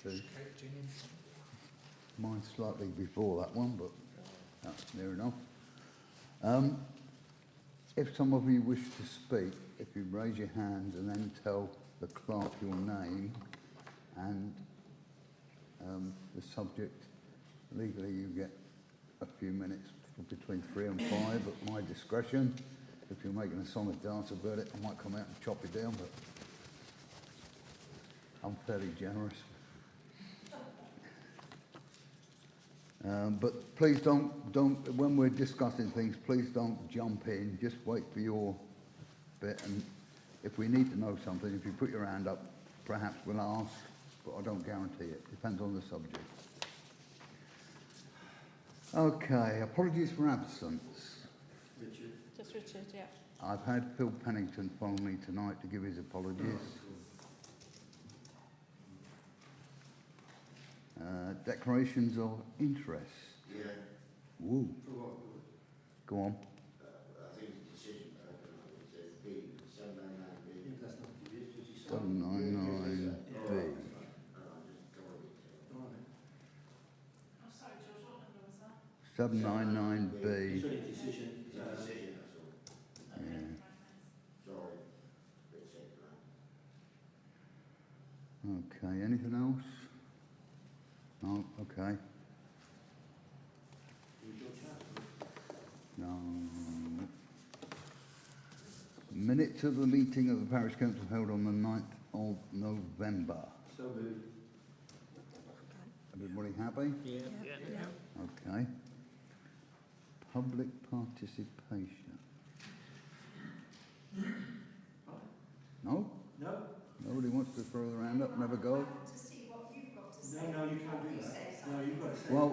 2. Mine's slightly before that one, but that's near enough. If some of you wish to speak, if you raise your hands and then tell the clerk your name and the subject, legally you get a few minutes, between 3 and 5 at my discretion. If you're making a solid dance about it, I might come out and chop you down, but I'm fairly generous. But please don't, when we're discussing things, please don't jump in. Just wait for your bit. And if we need to know something, if you put your hand up, perhaps we'll ask, but I don't guarantee it. Depends on the subject. Okay, apologies for absence. Richard. Just Richard, yeah. I've had Phil Pennington phone me tonight to give his apologies. Declarations of interest. Yeah. Woo. For what? Go on. I think it's a decision. It says B, 799B. That's not B. 799B. I'm sorry, George, what number was that? 799B. It's only a decision. It's a decision, that's all. Yeah. Sorry. Okay, anything else? No, okay. No. Minutes of the meeting of the parish council held on the 9th of November. So moved. Everybody happy? Yeah. Okay. Public participation. No? No? Nobody wants to throw their hand up, never go? To see what you've got to say. No, you can't do that. No, you've got to say. Well,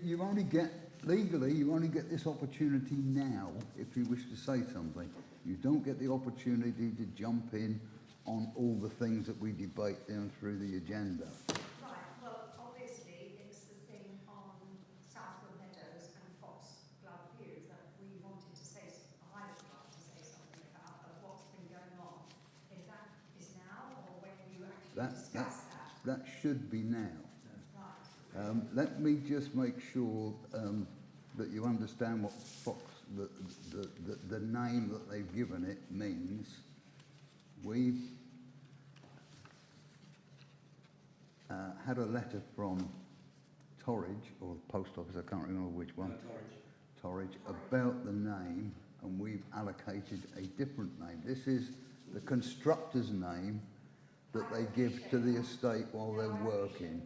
you only get, legally, you only get this opportunity now if you wish to say something. You don't get the opportunity to jump in on all the things that we debate down through the agenda. Right, well, obviously, it's the thing on Southwood Meadows and Fox Glove View that we wanted to say, I would like to say something about, of what's been going on. If that is now, or when you actually discuss that. That should be now. Right. Let me just make sure that you understand what Fox, the name that they've given it means. We've had a letter from Torridge, or the post office, I can't remember which one. Torridge, about the name, and we've allocated a different name. This is the constructor's name that they give to the estate while they're working.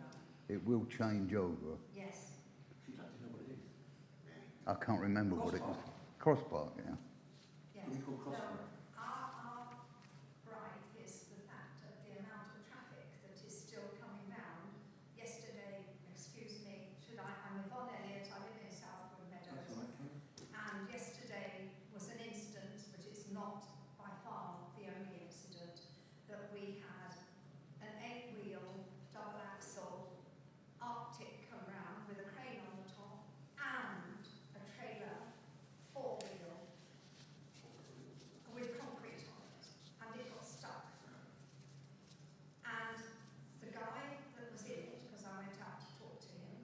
It will change over. Yes. I can't remember what it was. Crosspark, yeah. Yes. No, our gripe is the fact of the amount of traffic that is still coming round. Yesterday, excuse me, I'm Yvonne Elliott, I live in Southwood Meadows. And yesterday was an incident, but it's not by far the only incident, that we had an 8-wheel double axle Arctic come round with a crane on the top and a trailer 4-wheel with concrete on it, and it got stuck. And the guy that was in it, because I went out to talk to him,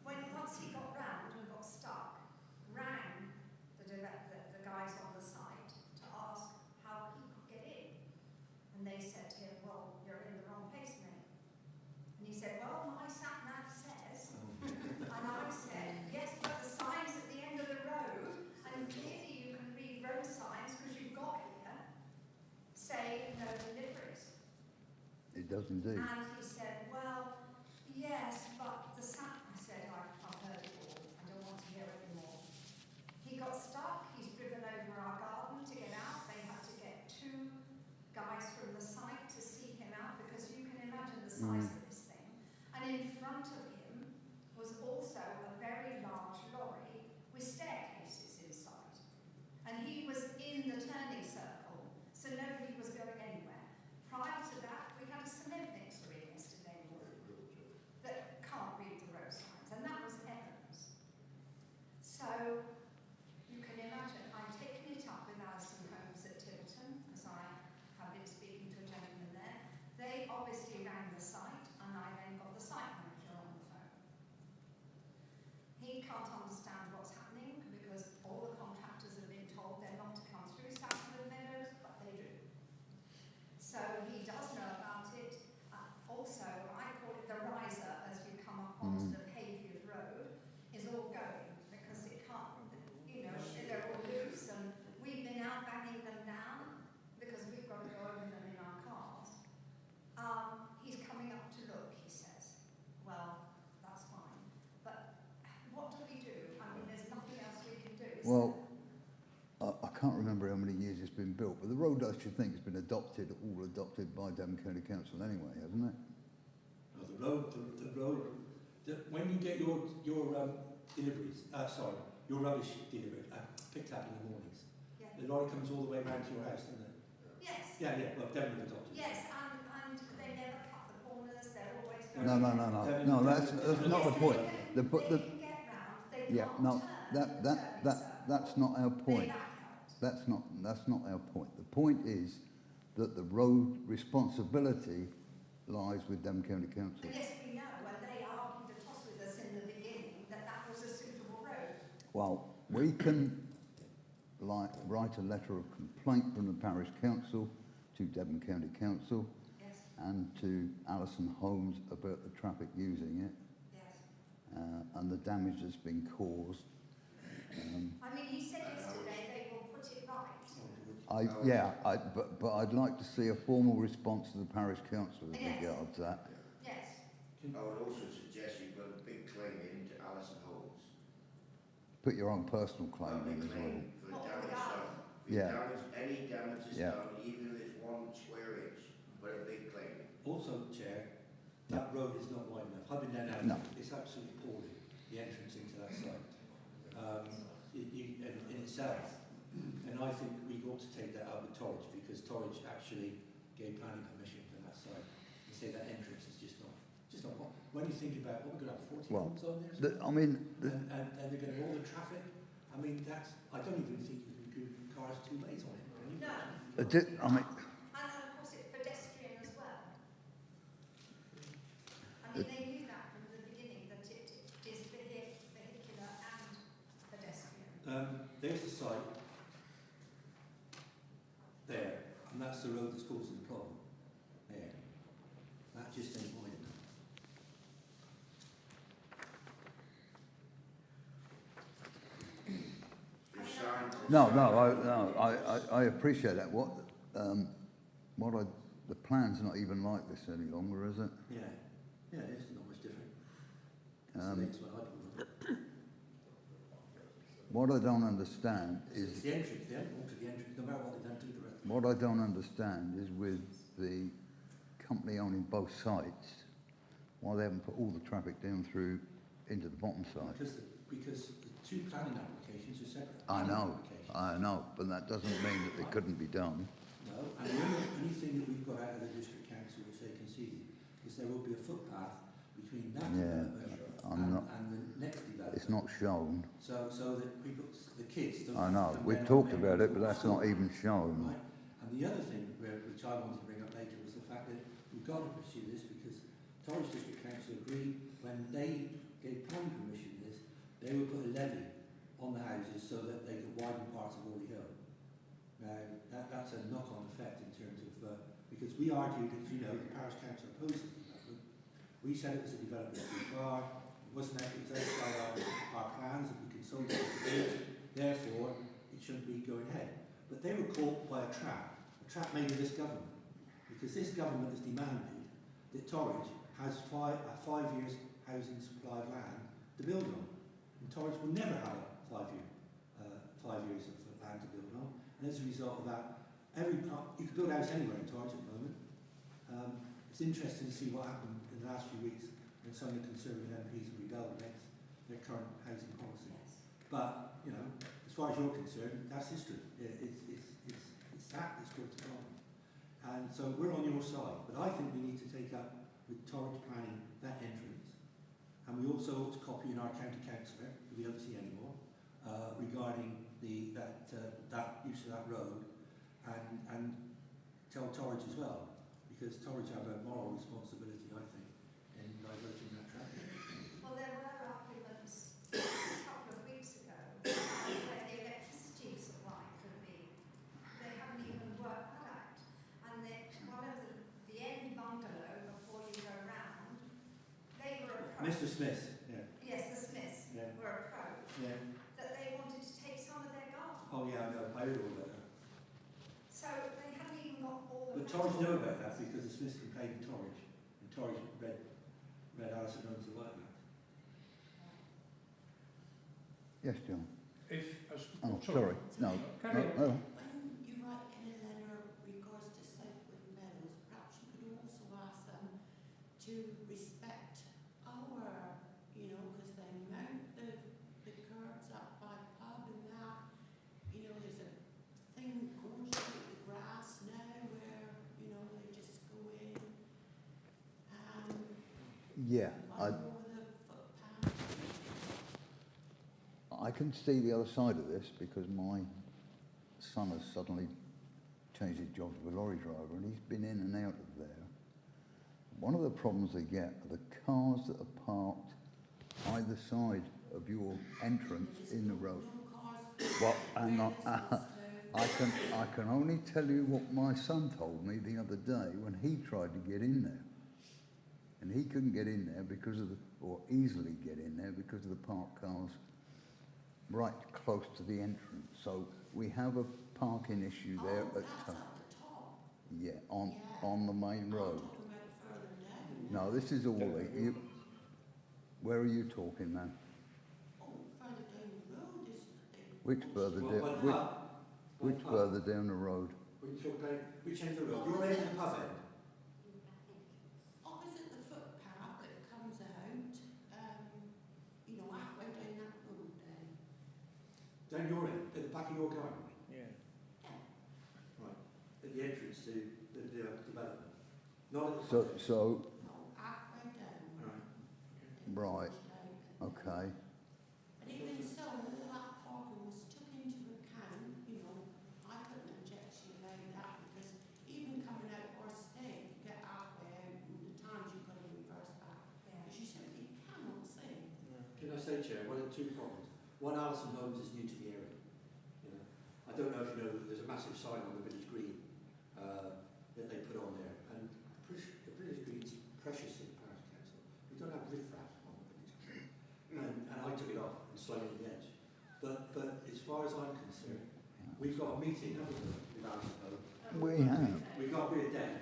once he got round and got stuck, rang the guys on the site to ask how he could get in. And they said to him, well, you're in the wrong place, mate. And he said, well, my sat-nav says. And I said, yes, but the sign's at the end of the road, and clearly you can read road signs because you've got here, say no deliveries. It does indeed. And he said, well, yes, but the sat, I said, I've heard it all, I don't want to hear it anymore. He got stuck, he's driven over our garden to get out, they had to get 2 guys from the site to see him out, because you can imagine the size of this thing. And in front of him was also a very large lorry with staircases inside. And he was in the turning circle, so nobody was going anywhere. Prior to that, we had a cement mixer in yesterday remember how many years it's been built, but the road, I should think, has been all adopted by Devon County Council anyway, hasn't it? No, the road, when you get your deliveries, your rubbish delivered, picked up in the mornings, Yeah. the lorry comes all the way round to your house, doesn't it? Yes. Yeah, well, Devon have adopted it. Yes, and they never cut the corners, they're always going. No, that's not the point. They can get round, they Yeah, can't no, turn. that's not our point. They back out. That's not our point. The point is that the road responsibility lies with Devon County Council. And yes, we know, and they argued a toss with us in the beginning that that was a suitable road. Well, we can write a letter of complaint from the parish council to Devon County Council Yes, and to Alison Holmes about the traffic using it yes. and the damage that's been caused. I mean, he said yesterday they will put it right. But I'd like to see a formal response to the parish council with Yes. regard to that. Yes. I would also suggest you put a big claim in to Alison Holmes. Put your own personal claim A big in as well. claim for What, damage for done. For Yeah. any damage is Yeah. done, even if it's 1 square inch, put a big claim in. Also, Chair, that road is not wide enough. I've been there now. No. It's absolutely appalling, the entrance into that site. In itself. And I think we ought to take that up with Torridge, because Torridge actually gave planning permission for that site. They say that entrance is just not what, when you think about what we're going to have 40 Well, homes on there, and they're going to have all the traffic. I mean, I don't even think you can do cars 2 ways on it. Can you? No. I mean, And of course it's pedestrian as well. I mean, they knew that from the beginning, that it is vehicular and pedestrian. There's the site there, and that's the road that's causing the problem. There. That just ain't wide enough. Your sign says- I appreciate that. The plan's not even like this any longer, is it? Yeah, it's not much different. That's the next one I put on. What I don't understand It's is the entrance, they haven't altered the entrance, no matter what they've done to the rest. what I don't understand is with the company owning both sites, why they haven't put all the traffic down through into the bottom side. Because the 2 planning applications are separate. I planning know, applications. but that doesn't mean that they couldn't be done. No, and the only thing that we've got out of the district council, which they conceded, is there will be a footpath between that Yeah, development and the next development. It's not shown. So that people, the kids don't. I know. don't We've then talked have about it, but to that's school, not even shown. Right? And the other thing which I wanted to bring up later was the fact that we've got to pursue this, because Torridge District Council agreed when they gave planning permission to this, they would put a levy on the houses so that they could widen parts of Wally Hill. Now, that's a knock-on effect in terms of, because we argued, as you know, the parish council opposed the development. We said it was a development too far, it wasn't it was outside our plans, and we consulted with the village, therefore it shouldn't be going ahead. But they were caught by a trap made of this government, because this government has demanded that Torridge has 5 years housing supply of land to build on. And Torridge will never have a 5 years of land to build on. And as a result of that, you could build a house anywhere in Torridge at the moment. It's interesting to see what happened in the last few weeks when some of the Conservative MPs have rebelled against their current housing policy. But, you know, as far as you're concerned, that's history. It's that that's caused the problem. And so we're on your side. But I think we need to take up with Torridge planning that entrance. And we also ought to copy in our county councillor, who we don't see anymore, regarding that use of that road, and tell Torridge as well, because Torridge have a moral responsibility, I think, in diverting that traffic. Well, there were arguments a couple of weeks ago where the electricity supply could be. They haven't even worked that out. And one of the end bungalow, before you go round, they were approached. Mr. Smith, yeah. Yes, the Smiths Yeah. were approached Yeah. that they wanted to take some of their garden. Oh yeah, I know. I heard all about that. So they haven't even got all the. But Torridge know about that because the Smiths complained to Torridge, and Torridge read Alison Holmes the White Act. Yes, John. If, as, Oh, sorry. No. Carry on. No. Yeah, Like over the footpath. I can see the other side of this because my son has suddenly changed his job to a lorry driver and he's been in and out of there. One of the problems they get are the cars that are parked either side of your entrance in the road. No cars. Well, hang on. I can only tell you what my son told me the other day when he tried to get in there. And he couldn't get in there because of the, or easily get in there because of the parked cars right close to the entrance. So we have a parking issue there Oh, at that's the at the top. yeah, Yeah. on the main I'm road. talking about further down. No, this is Orley. Where are you talking now? Oh, further down the road is the big. Which further Well, down? one pub. Which further down the road? Which end of the road? You're in the pub end. Opposite the footpath that comes out, you know, halfway down that road there. Down your end, at the back of your garden. Yeah. Right. At the entrance to the development. Not at the So, pub end. so, No, halfway down. Right. right, okay. But even so, all that parking was took into account, you know, I couldn't object to you about that because even coming out Horse Day, you get halfway out and the times you've got to reverse back. Because you simply cannot see. Can I say, Chair, one of the two problems. One, Alison Homes is new to the area. You know, I don't know if you know that there's a massive sign on the village green that they put on there, and the village green's precious to the parish council. We don't have riffraff on the village green, and I took it off and slung it in the edge. But as far as I'm concerned, we've got a meeting, haven't we, with Alison Homes? We have. We've got to be a day,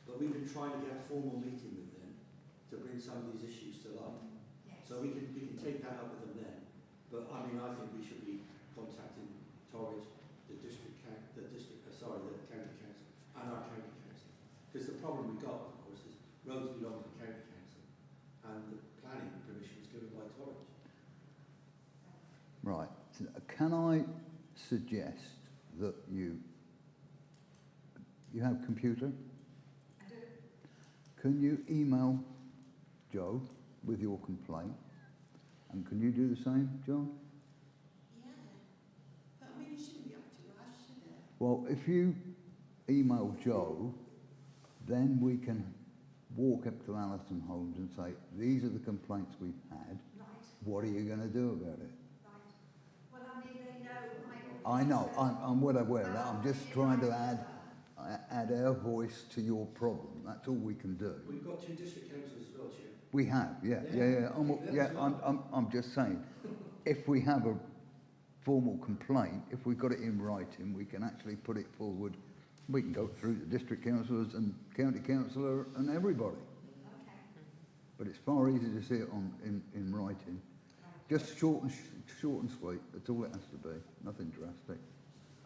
but we've been trying to get a formal meeting with them to bring some of these issues to light. So we can take that up with them then. But I mean, I think we should be contacting Torridge, the county council, and our county council. Because the problem we've got, of course, is roads belong to the county council, and the planning permission is given by Torridge. Right. Can I suggest that you have a computer? I do. Can you email Joe with your complaint? And can you do the same, John? Yeah. But I mean, it shouldn't be up to us, should it? Well, if you email Joe, then we can walk up to Alison Holmes and say, these are the complaints we've had. Right, What are you going to do about it? right. Well, I mean, they know I know, I'm well aware of that. I'm just trying to add our voice to your problem. That's all we can do. We've got two district councils as well, Chair. We have, I'm just saying, if we have a formal complaint, if we've got it in writing, we can actually put it forward. We can go through the district councillors and county councillor and everybody. Okay. But it's far easier to see it in writing. Just short and sweet. That's all it has to be. Nothing drastic.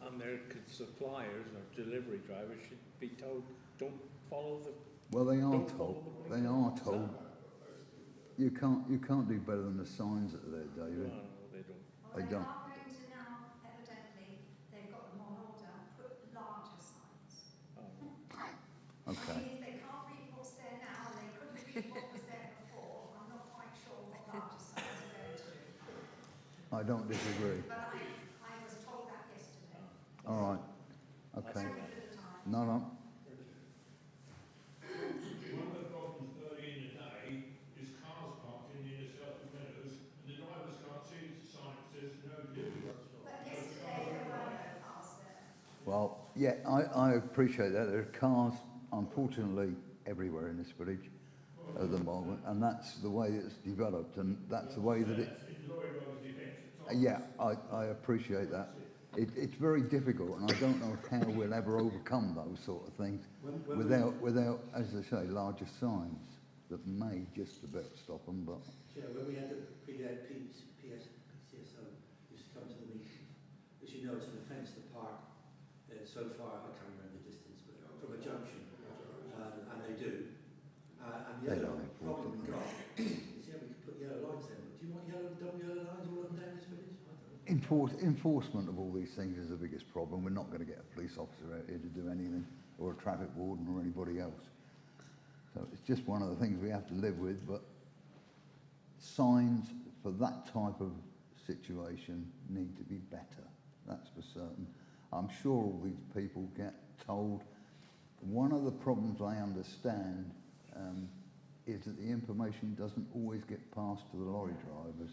And their suppliers or delivery drivers should be told, don't follow the... Well, they are Don't told. follow the They are told. You can't do better than the signs that are there, No, David. they don't. Well, They they don't. are going to now, evidently, they've got them on order, put larger signs. Oh. Okay. I mean, if they can't read what's there now, and they couldn't read what was there before, I'm not quite sure what larger signs are going to do. I don't disagree. But I was told that yesterday. All right. Okay. Sorry for the time. No, no. One of the problems early in the day is cars parked in the inner circle meadows and the drivers can't see the sign that says no delivery. But yesterday, there were no cars there. Well, yeah, I appreciate that. There are cars, unfortunately, everywhere in this village at the moment, and that's the way it's developed, and that's the way that it... In lorry roads defence at times. Yeah, I appreciate that. It's very difficult, and I don't know how we'll ever overcome those sort of things without, as I say, larger signs that may just about stop them, but... Yeah, when we had the PSO used to come to the meetings, as you know, it's an offence to park so far, I can't remember the distance, but from a junction, and they do. And the They other don't problem enforce we got is, yeah, we could put yellow lines there, but do you want double yellow lines all up and down this village? I don't know. Enforcement of all these things is the biggest problem. We're not going to get a police officer out here to do anything, or a traffic warden or anybody else. So it's just one of the things we have to live with, but signs for that type of situation need to be better, that's for certain. I'm sure all these people get told. One of the problems I understand is that the information doesn't always get passed to the lorry drivers.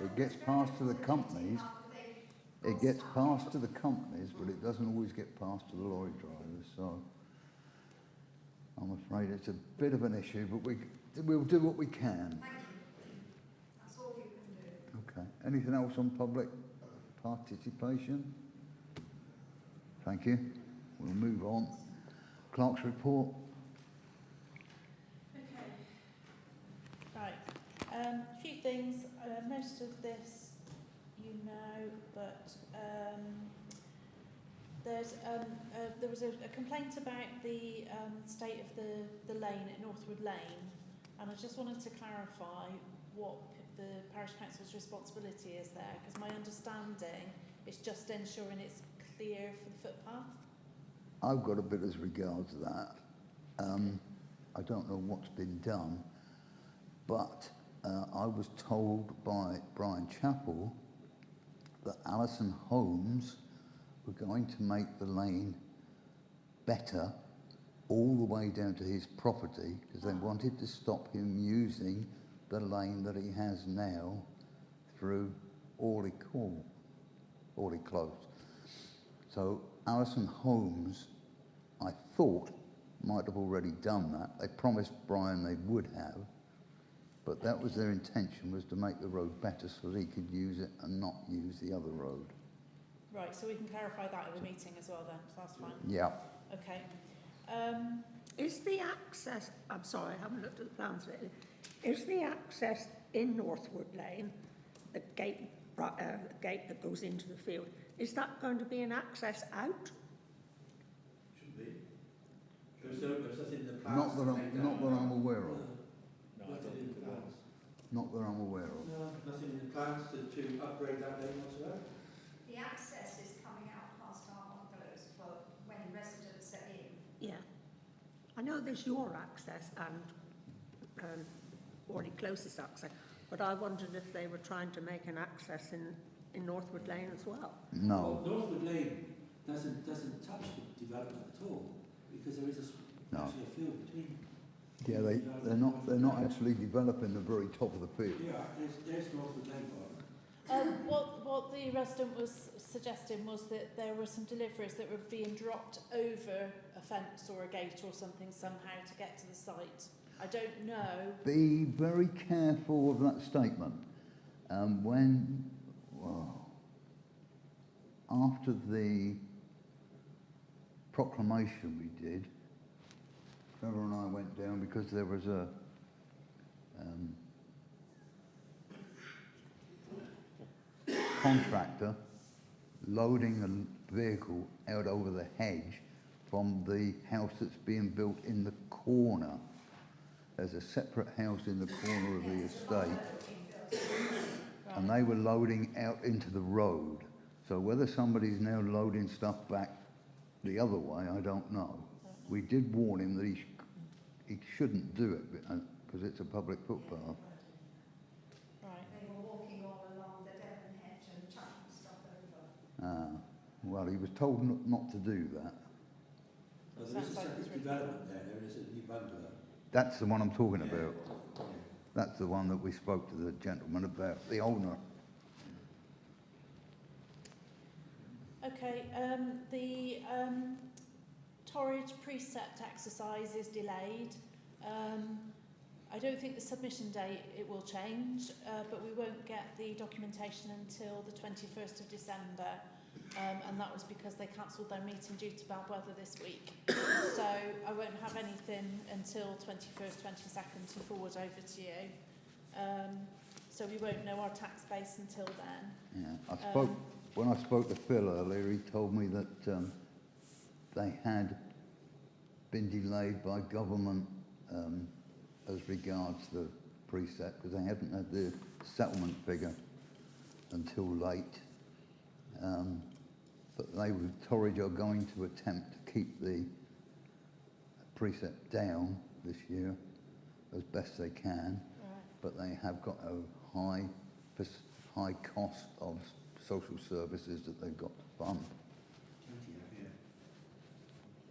It gets passed to the companies. It gets passed to the companies, but it doesn't always get passed to the lorry drivers. So I'm afraid it's a bit of an issue, but we'll do what we can. Thank you. That's all you can do. Okay. Anything else on public participation? Thank you. We'll move on. Clerk's report. Okay. Right. A few things. Most of this you know, but there was a complaint about the state of the lane at Northwood Lane, and I just wanted to clarify what the parish council's responsibility is there, because my understanding is just ensuring it's clear for the footpath. I've got a bit as regards that. I don't know what's been done, but I was told by Brian Chappell that Alison Holmes were going to make the lane better all the way down to his property, because they wanted to stop him using the lane that he has now through Orley Close. So Alison Holmes, I thought, might have already done that. They promised Brian they would have, but that was their intention, was to make the road better so that he could use it and not use the other road. Right, so we can clarify that at the meeting as well then, so that's fine. Yeah. Okay. Is the access, I'm sorry, I haven't looked at the plans lately, is the access in Northwood Lane, the gate that goes into the field, is that going to be an access out? Should be. There's nothing in the plans. Not that I'm aware of. No, I don't Nothing in think the there plans. Not that I'm aware of. No, nothing in the plans to upgrade that lane whatsoever. The access is coming out past our bungalows for when residents are in. Yeah. I know there's your access and Orley Close's access, but I wondered if they were trying to make an access in Northwood Lane as well. No. Well, Northwood Lane doesn't touch the development at all, because there is No. actually a field between. Yeah, they're not actually developing the very top of the field. Yeah, there's Northwood Lane part. What the resident was suggesting was that there were some deliveries that were being dropped over a fence or a gate or something somehow to get to the site. I don't know. Be very careful of that statement. After the proclamation we did, Trevor and I went down because there was a contractor loading a vehicle out over the hedge from the house that's being built in the corner. There's a separate house in the corner of the estate, and they were loading out into the road. So whether somebody's now loading stuff back the other way, I don't know. We did warn him that he shouldn't do it because it's a public footpath. Right. They were walking all along the Devon hedge and chucking stuff over. Well, he was told not to do that. Well, there is a Sounds like separate it's really development there. There is a new bungalow. That's the one I'm talking Yeah. about. That's the one that we spoke to the gentleman about, the owner. Okay, the Torridge precept exercise is delayed. I don't think the submission date, it will change, but we won't get the documentation until the 21st of December, and that was because they cancelled their meeting due to bad weather this week. So I won't have anything until 21st, 22nd to forward over to you. So we won't know our tax base until then. Yeah, when I spoke to Phil earlier, he told me that they had been delayed by government as regards the precept, because they hadn't had the settlement figure until late. But Torridge are going to attempt to keep the precept down this year as best they can. but they have got a high cost of social services that they've got to fund. County have, yeah.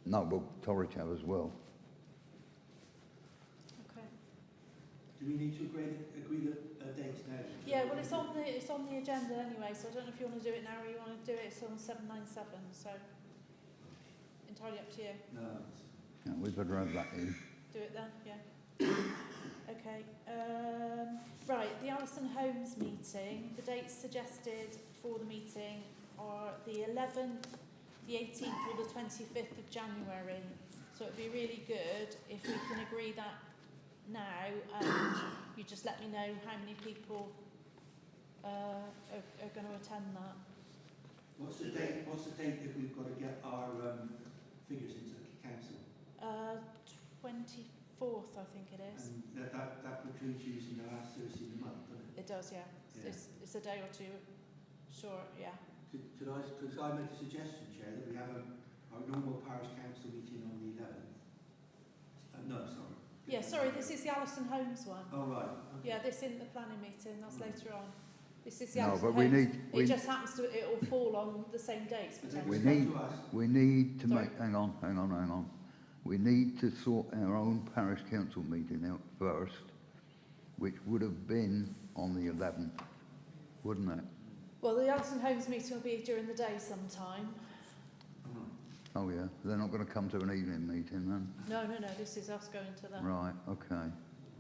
No, well, Torwich have as well. Okay. Do we need to agree the dates now? Yeah, well, it's on the agenda anyway, so I don't know if you want to do it now or you want to do it. It's on 797, so entirely up to you. No. Yeah, we better have that in. Do it then, yeah. Okay. Right, the Alison Holmes meeting. The dates suggested for the meeting are the 11th, the 18th, or the 25th of January. So it'd be really good if we can agree that now, and you just let me know how many people are going to attend that. What's the date that we've got to get our figures into the council? 24th, I think it is. And that precludes using the last Thursday of the month, doesn't it? It does, yeah. Yeah. It's a day or two short, yeah. Could I make a suggestion, Chair, that we have our normal parish council meeting on the 11th? No, sorry. Yeah, sorry, this is the Alison Holmes one. Oh, right. Okay. Yeah, this isn't the planning meeting, that's later on. This is the No, Alison but we Holmes. need, It just happens to, it'll fall on the same dates we potentially. need to Sorry. make, hang on. We need to sort our own parish council meeting out first, which would have been on the 11th, wouldn't it? Well, the Alison Holmes meeting will be during the day sometime. Oh yeah, they're not going to come to an evening meeting then? No, this is us going to the Right, okay.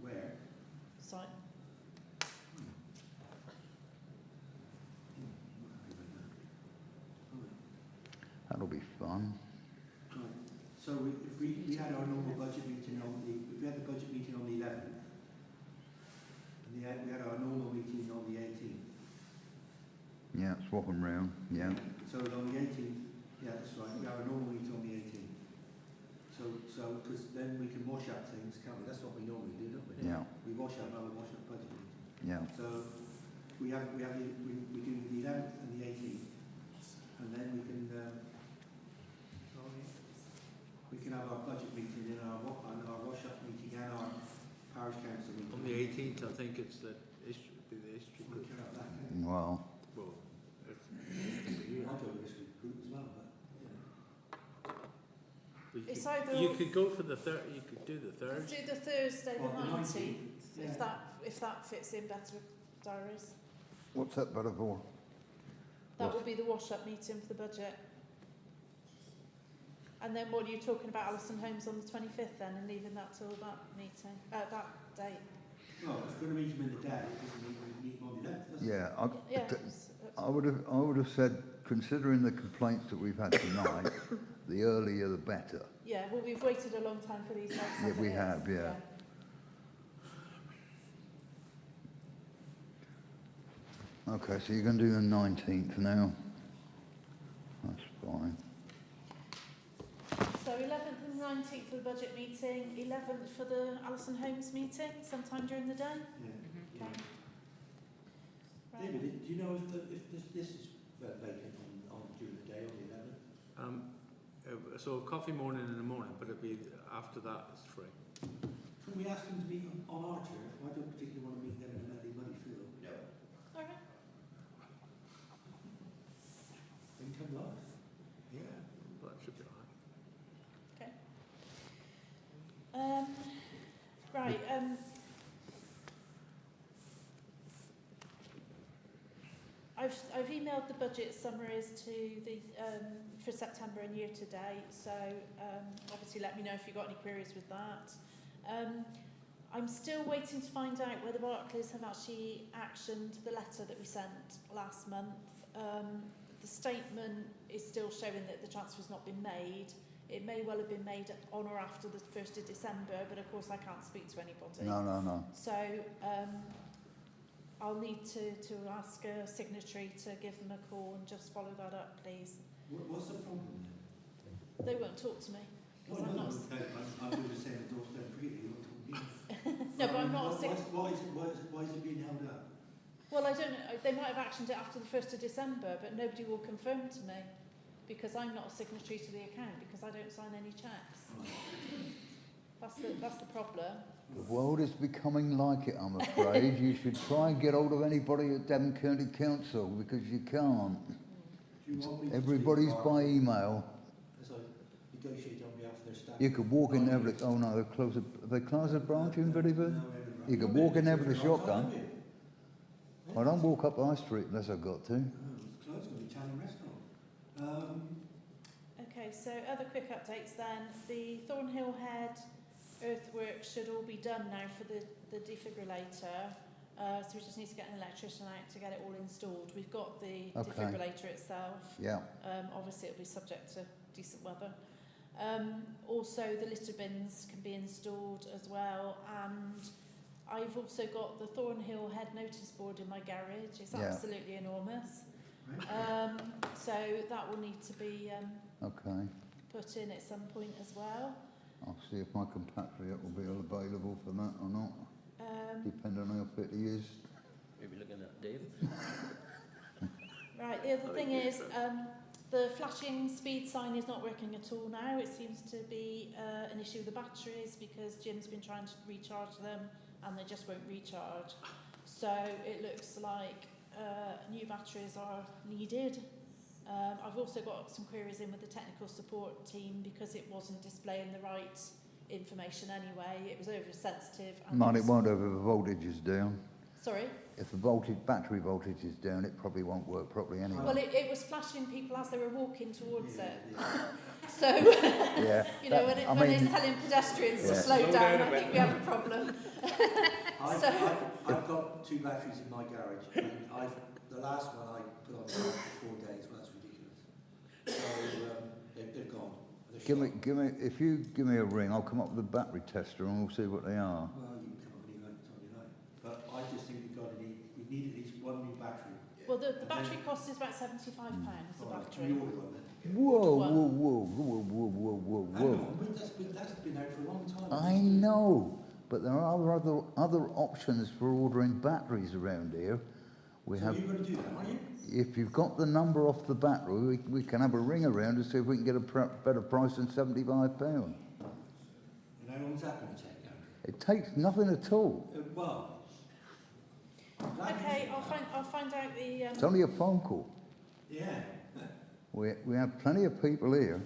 Where? site. That'll be fun. Right. So if we had our normal budget meeting if we had the budget meeting on the 11th, and we had our normal meeting on the 18th. Yeah, swap them round, yeah. So on the 18th, yeah, that's right, we have a normal meeting on the 18th. So, because then we can wash up things, can't we? That's what we normally do, don't we? Yeah. We wash up budget meeting. Yeah. So we do the 11th and the 18th, and then we can have our budget meeting and our wash up meeting and our parish council meeting. On the 18th, I think it's the history, We can have that. Well, Well, I'll go with this group as well, but It's either you could go for the third. You could do the third. let's do the Thursday Well, the the 19th, yeah. if that fits in better with diaries. what's that better for? That What's- will be the wash-up meeting for the budget. And then what are you talking about, Alison Holmes on the 25th then, and leaving that till that meeting, that date? well, if we're going to meet them in the day, it doesn't mean we meet them on the 11th, does it? Yeah, Yeah. I would have said, considering the complaints that we've had tonight, the earlier the better. Yeah, well, we've waited a long time for these dates. Yeah, as we it is. have, yeah. Okay, so you're going to do the 19th now. That's fine. So 11th and 19th for the budget meeting, 11th for the Alison Holmes meeting, sometime during the day? Yeah. Okay. Right. David, do you know if this is vacant on during the day on the 11th? So coffee morning in the morning, but it'll be after that. It's free. Can we ask them to meet on our chair? I don't particularly want to meet them in a muddy field. No. All right. They can come live. Yeah, that should be all right. Right. I've emailed the budget summaries to the for September and year to date. So obviously, let me know if you've got any queries with that. I'm still waiting to find out whether Barclays have actually actioned the letter that we sent last month. The statement is still showing that the transfer's not been made. It may well have been made on or after the 1st of December, but of course I can't speak to anybody. No. So I'll need to ask a signatory to give them a call and just follow that up, please. What's the problem then? They won't talk to me. Oh, I'm not. I'm doing the same with don't forget you won't talk to me. No, but I'm not a Why is it being held up? Well, I don't know. They might have actioned it after the 1st of December, but nobody will confirm to me because I'm not a signatory to the account because I don't sign any cheques. Right. If That's the problem. The world is becoming like it, I'm afraid. You should try and get hold of anybody at Devon County Council because you can't. Do you want me to Everybody's speak by email. as I negotiate on behalf of their staff? You could walk in there with, oh no, they close a branch in Villiers? No, You could walk in there with a shotgun. I don't walk up High Street unless I've got to. Oh, it's closed, going to be Italian restaurant. Okay, so other quick updates then. The Thornhill Head earthworks should all be done now for the defibrillator. So we just need to get an electrician out to get it all installed. We've got the defibrillator itself. Yeah. Obviously it'll be subject to decent weather. Also the litter bins can be installed as well, and I've also got the Thornhill Head notice board in my garage. It's absolutely enormous. So that will need to be put in at some point as well. I'll see if my compatriot will be available for that or not, depending on how fit he is. Maybe looking at Dave. Right, the other thing is the flashing speed sign is not working at all now. It seems to be an issue with the batteries because Jim's been trying to recharge them and they just won't recharge. So it looks like new batteries are needed. I've also got some queries in with the technical support team because it wasn't displaying the right information anyway. It was oversensitive. Man, it won't if the voltage is down. Sorry? If the battery voltage is down, it probably won't work properly anyway. Well, it was flashing people as they were walking towards it. So, you know, when it's telling pedestrians to slow down, I think we have a problem. I've got 2 batteries in my garage, and the last one I put on for 4 days. Well, that's ridiculous. So they've gone. If you give me a ring, I'll come up with a battery tester and we'll see what they are. Well, you can come up with anything time you like. But I just think we need at least 1 new battery. Well, the battery cost is about £75, the battery. You order one then. Whoa. Hang on, but that's been out for a long time. I know, but there are other options for ordering batteries around here. So you're going to do that, are you? If you've got the number off the battery, we can have a ring around to see if we can get a better price than £75. And how long is that going to take, Andrew? It takes nothing at all. Well. Okay, I'll find out the. It's only a phone call. Yeah. We have plenty of people here.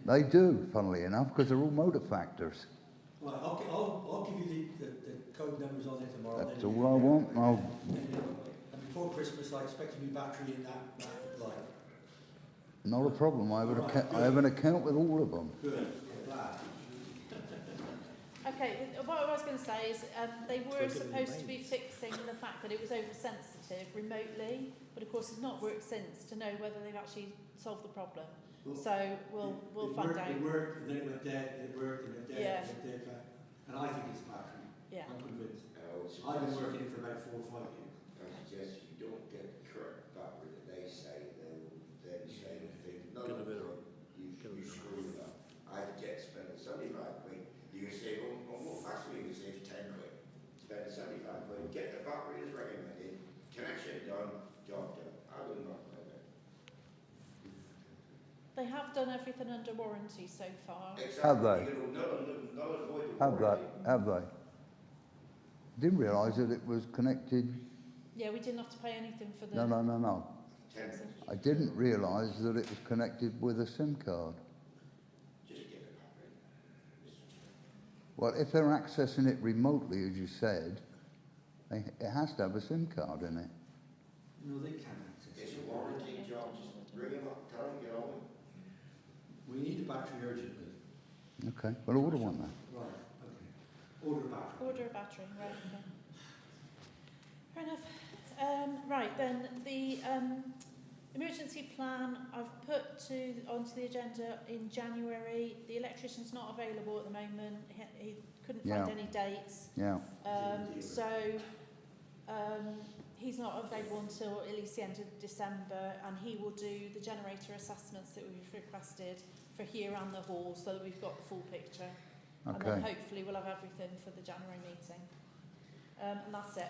They do, funnily enough, because they're all motor factors. Well, I'll give you the code numbers on it tomorrow. That's all I want. And before Christmas, I expect a new battery in that light. Not a problem. I have an account with all of them. Good. Glad. Okay, what I was going to say is they were supposed to be fixing the fact that it was oversensitive remotely, but of course it's not worked since to know whether they've actually solved the problem. Well, so we'll find out. It worked, and then it went dead, it worked, and it went dead, and it went dead. And I think it's battery. Yeah. I'm convinced. I've been working it for about 4 or 5 years. I suggest you don't get the correct battery that they say, they will then say the thing. No, you screw it up. I'd get spending 75 quid. You can save on what factory you can save 10 quid. Spend 75 quid, get the battery as recommended, connection done, job done. I would not play that. They have done everything under warranty so far. Exactly. Have they? Have they? Didn't realise that it was connected. Yeah, we didn't have to pay anything for the. No. I didn't realise that it was connected with a SIM card. Just get the battery. Well, if they're accessing it remotely, as you said, it has to have a SIM card in it. No, they can access It's it. a warranty job. Just ring them up, tell them get on it. We need a battery urgently. Okay, well, order one then. Right, okay. Order a battery. Order a battery, right, okay. Fair enough. Right, then the emergency plan I've put onto the agenda in January. The electrician's not available at the moment. He couldn't find any dates. Yeah. So he's not available until at least the end of December, and he will do the generator assessments that we've requested for here and the hall, so that we've got the full picture. And then hopefully we'll have everything for the January meeting. And that's it.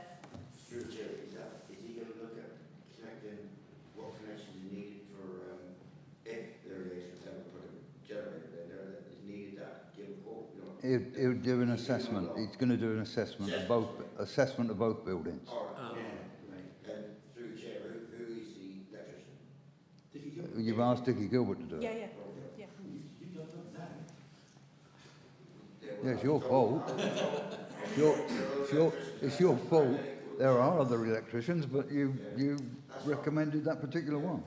Through Jerry, is he going to look at connecting what connections are needed for if there is, for example, put a generator in there that is needed, that give He'll do an assessment. He's going to do an assessment of both buildings. All right. Yeah, And through the chair, who is the electrician? Dickie Gilbert. You've asked Dickie Gilbert to do it. Yeah. You don't know that. Yeah, it's your fault. It's your fault. There are other electricians, but you recommended that particular one.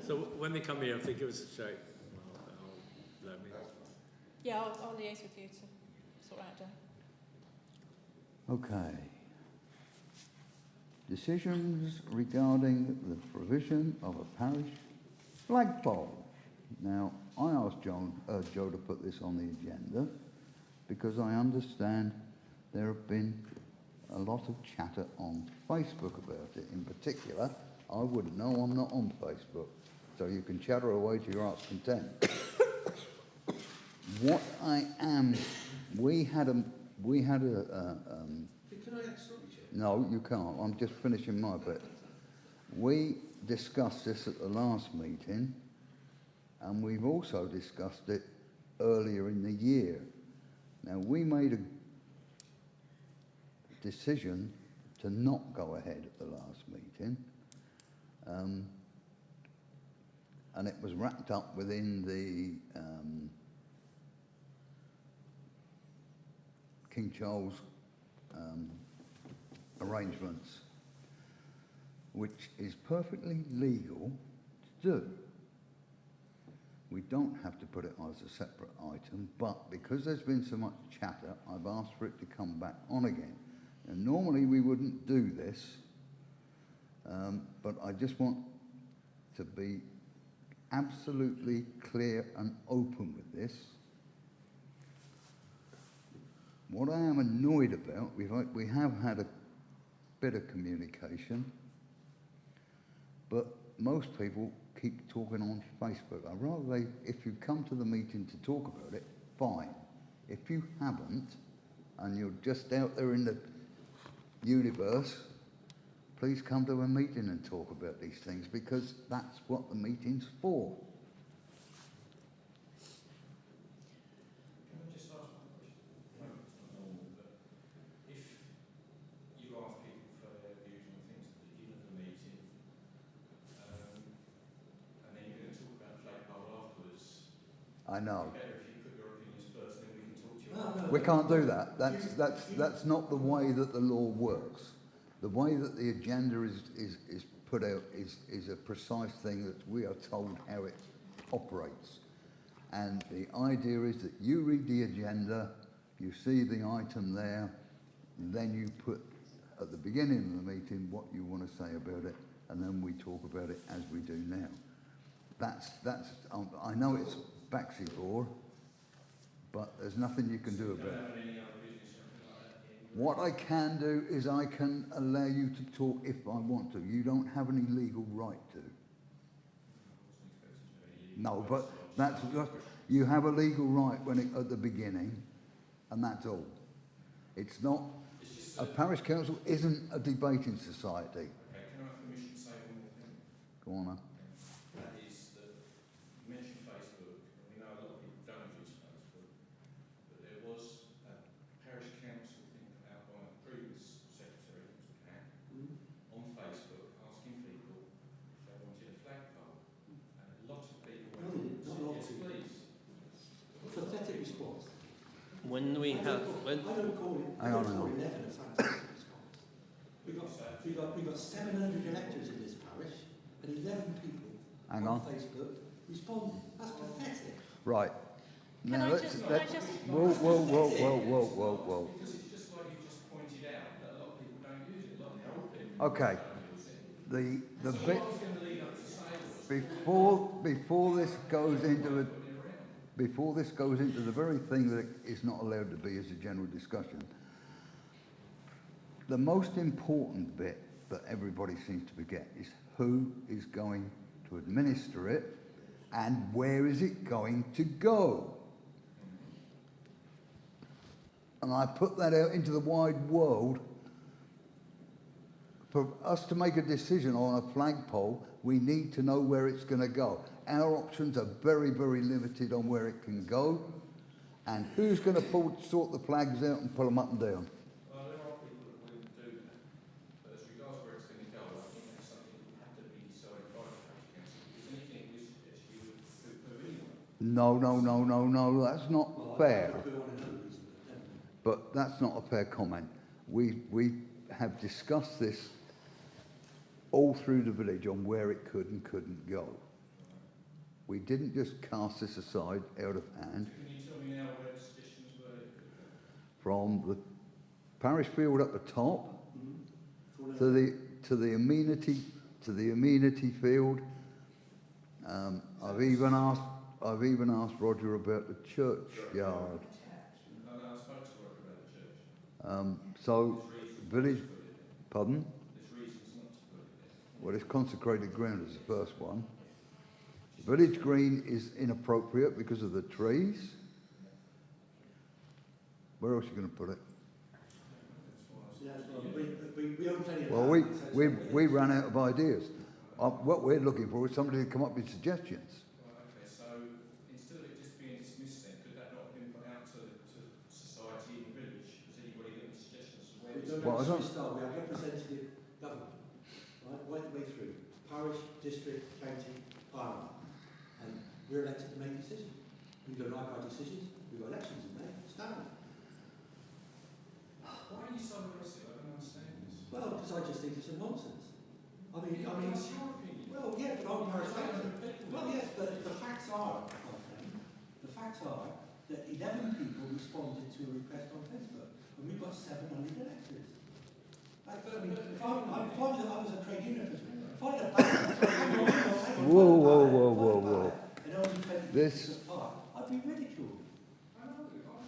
So when they come here, if they give us a shout, I'll let me. Yeah, I'll liaise with you to sort that out. Okay. Decisions regarding the provision of a parish flagpole. Now, I asked Joe to put this on the agenda because I understand there have been a lot of chatter on Facebook about it. In particular, I wouldn't know, I'm not on Facebook, so you can chatter away to your heart's content. What I am, we had a. Can I stop you, Chair? No, you can't. I'm just finishing my bit. We discussed this at the last meeting, and we've also discussed it earlier in the year. Now, we made a decision to not go ahead at the last meeting, and it was wrapped up within the King Charles arrangements, which is perfectly legal to do. We don't have to put it as a separate item, but because there's been so much chatter, I've asked for it to come back on again. And normally we wouldn't do this, but I just want to be absolutely clear and open with this. What I am annoyed about, we have had a bit of communication, but most people keep talking on Facebook. I'd rather if you come to the meeting to talk about it, fine. If you haven't, and you're just out there in the universe, please come to a meeting and talk about these things, because that's what the meeting's for. Can I just ask one question? No, it's not normal, but if you ask people for their views on things at the beginning of the meeting, and then you're going to talk about flagpole afterwards, I know. it's better if you put your opinions first, then we can talk to you. We can't do that. That's not the way that the law works. The way that the agenda is put out is a precise thing that we are told how it operates. And the idea is that you read the agenda, you see the item there, and then you put at the beginning of the meeting what you want to say about it, and then we talk about it as we do now. I know it's backseat law, but there's nothing you can do about it. What I can do is I can allow you to talk if I want to. You don't have any legal right to. No, but you have a legal right at the beginning, and that's all. It's not. A parish council isn't a debating society. Okay, can I have permission to say one more thing? Go on, then. That is that you mentioned Facebook, and we know a lot of people don't use Facebook, but there was a parish council thing put out by a previous secretary, Mr. Cat, on Facebook asking people if they wanted a flagpole. And a lot of people went, yes, please. Pathetic response. When we have, when, I don't call it. Hang on, hang on. 11 a fantastic response. We got 700 electors in this parish, and 11 people Hang on on. Facebook responded. That's pathetic. Right. Can Now I let's. just- Whoa. Because it's just like you just pointed out that a lot of people don't use it, a lot of the old people Okay. don't use it. The So bit what I was going to lead up to say was, before this goes into before this goes into the very thing that is not allowed to be as a general discussion, the most important bit that everybody seems to forget is who is going to administer it and where is it going to go. And I put that out into the wide world. For us to make a decision on a flagpole, we need to know where it's going to go. Our options are very, very limited on where it can go, And who's going to sort the flags out and pull them up and down? Well, there are people that will do that, but as regards where it's going to go, I think that's something that will have to be decided by the parish council, because anything we suggest you would poo-poo anyway. No, that's not Well, fair. I would go on another reason, but never mind. But that's not a fair comment. We have discussed this all through the village on where it could and couldn't go. We didn't just cast this aside out of hand. Can you tell me now where the suggestions were that it could go? From the parish field up the top Mm-hmm. to the amenity field. I've even asked Roger about the churchyard. No, I spoke to Roger about the church. So village, pardon? There's reasons not to put it there. Well, it's consecrated ground is the first one. Village green is inappropriate because of the trees. Where else are you going to put it? Yeah, well, we own plenty of Well, land, so we ran out of ideas. What we're looking for is somebody to come up with suggestions. Right, okay, so instead of it just being dismissed then, could that not have been put out to society in the village? Has anybody got any suggestions of where We this don't Well, I have don't- to start. We have representative government, right the way through. Parish, district, county, parliament. And we're elected to make decisions. We don't like our decisions, we've got elections in May, stand. Why are you so aggressive? I don't understand this. Well, because I just think it's a nonsense. I mean, That's your opinion. well, yeah, but I'm parish council. Well, Well, yes, but the facts are, my friend, the facts are that 11 people responded to a request on Facebook, and we've got 700 electors. I mean, if I was a trade union official, if I had a bank, Whoa. and only 20 This- people apart, I'd be ridiculed.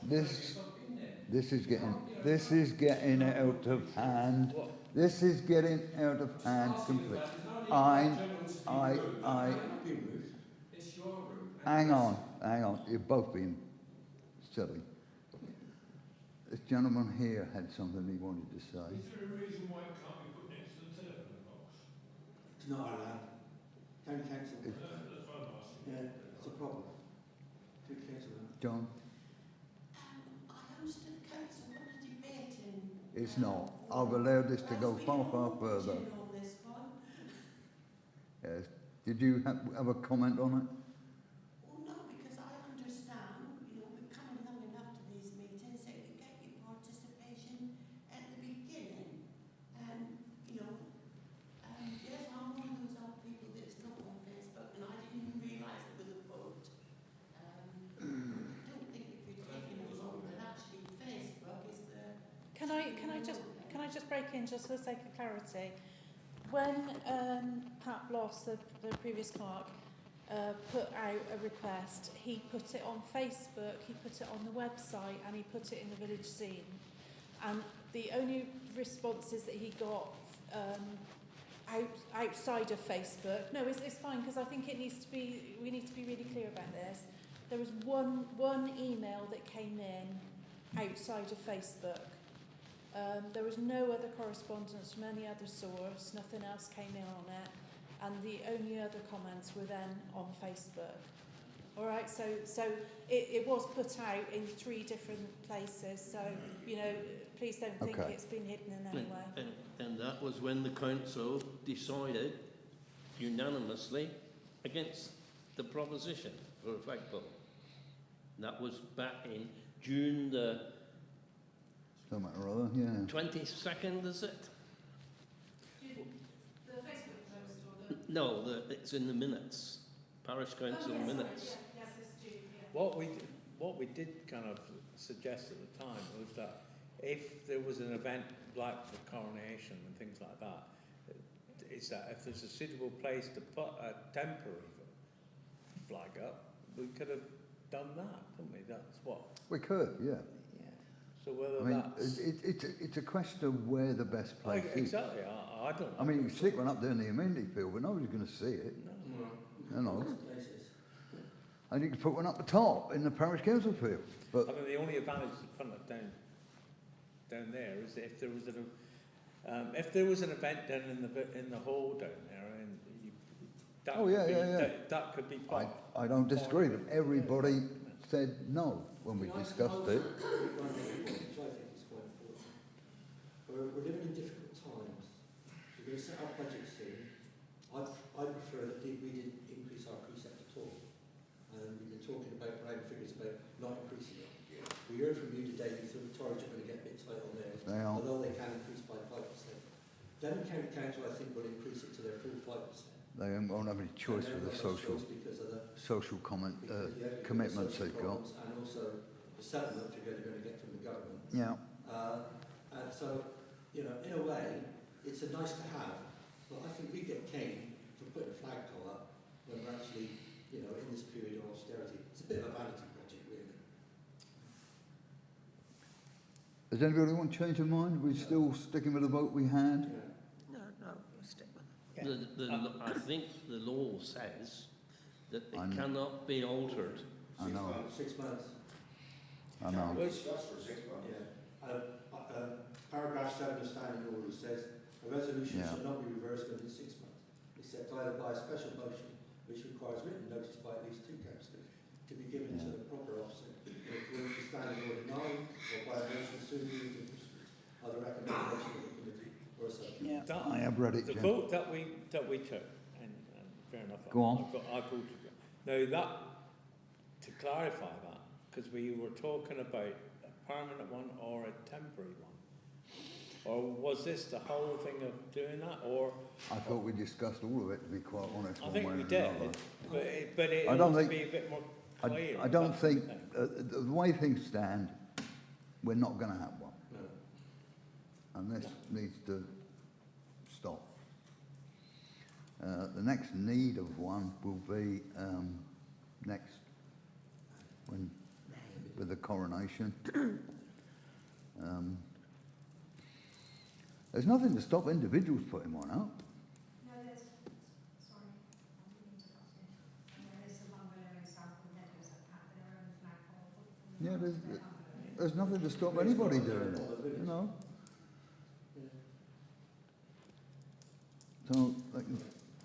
This is getting out of hand. This is getting out of hand completely. It's your room. Hang on. You've both been silly. This gentleman here had something he wanted to say. Is there a reason why it can't be put next to the telephone box? It's not allowed. County council, That's what I'm asking. yeah, it's a problem. County council. John, I understood council got a debate in. it's not. I've allowed this to go far further. On this one. Yes. Did you have a comment on it? Well, no, because I understand, we're coming along enough to these meetings that you get your participation at the beginning. And, yes, I'm one of those old people that's not on Facebook, and I didn't even realise there was a vote. I don't think if you're taking it on, but actually Facebook is the... Can I just break in just for the sake of clarity? When Pat Bloss, the previous clerk, put out a request, he put it on Facebook, he put it on the website, and he put it in the village scene. And the only responses that he got outside of Facebook, no, it's fine, because I think we need to be really clear about this. There was one email that came in outside of Facebook. There was no other correspondence from any other source, nothing else came in on it, and the only other comments were then on Facebook. All right, so it was put out in 3 different places, so, please don't think Okay. it's been hidden in any way. And that was when the council decided unanimously against the proposition for a flagpole. That was back in June the Something or other, yeah. 22nd, is it? The Facebook post or the... No, it's in the minutes, parish council minutes. Yes, it's due, yeah. What we did kind of suggest at the time was that if there was an event like the coronation and things like that, is that if there's a suitable place to put a temporary flag up, we could have done that, couldn't we? That's what. We could, yeah. So whether I mean, that's it's a question of where the best place is. exactly, I don't know. I mean, you can stick one up there in the amenity field, but nobody's going to see it. No. Places. And you can put one up the top in the parish council field. But I mean, the only advantage of putting it down there is if there was an event down in the hall down there, and that Oh, yeah. that could be quite. I don't disagree, but everybody said no when we discussed it. Which I think is quite important. We're living in difficult times. We're going to set our budget soon. I prefer that we didn't increase our precept at all. And we've been talking about round figures about not increasing it. We heard from you today, you thought the Torridge are going to get a bit tight on theirs, They are. although they can increase by 5%. Devon County Council, I think, will increase it to their full 5%. They won't have any choice with the social commitments they've got. And also the settlement figure they're going to get from the government. Yeah. And so, you know, in a way, it's a nice to have, but I think we get caned for putting a flagpole up when we're actually, you know, in this period of austerity. It's a bit of a vanity project, really. Does anybody want to change their mind? We're still sticking with the vote we had? Yeah. No, we'll stick with it. I think the law says that it I know. cannot be altered. I know. 6 months. I know. Discuss for 6 months. Yeah. Paragraph 7 of standing order says a resolution shall not be reversed within 6 months, except either by a special motion which requires written notice by at least 2 councillors to be given to the proper officer in accordance with standing order 9 or by a motion soon moved in pursuit of the recommendation of the committee or a subcommittee. I have read it, The Jim. vote that we took, and fair enough. Go on. I voted. Now that, to clarify that, because we were talking about a permanent one or a temporary one, or was this the whole thing of doing that, or? I thought we discussed all of it, to be quite honest. I one think way we or did, another. but it I ought don't to think- be a bit more clear. I don't that's the think, thing. the way things stand, we're not going to have one. No. And this needs to stop. The next need of one will be next, when with the coronation. There's nothing to stop individuals putting one up. No, there's, sorry, I'm interrupting. And there is the one where they're in South Meadows that have their own flagpole. Yeah, there's nothing to stop anybody doing it, you know. So,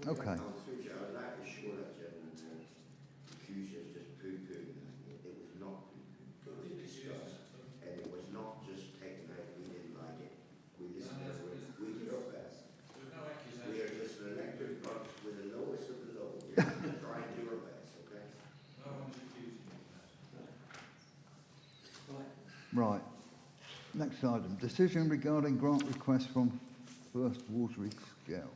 okay. I'd like to assure that gentleman that the accusers just poo-pooed that. It was not poo-pooed. It was discussed. And it was not just taken out, we didn't like it. We listened to it, we did our best. There's no accusation. We are just an elected bunch with the lowest of the low. We're going to try and do our best, okay? No one's accusing you of that. Right. Right. Next item, decision regarding grant request from First Watery Scouts.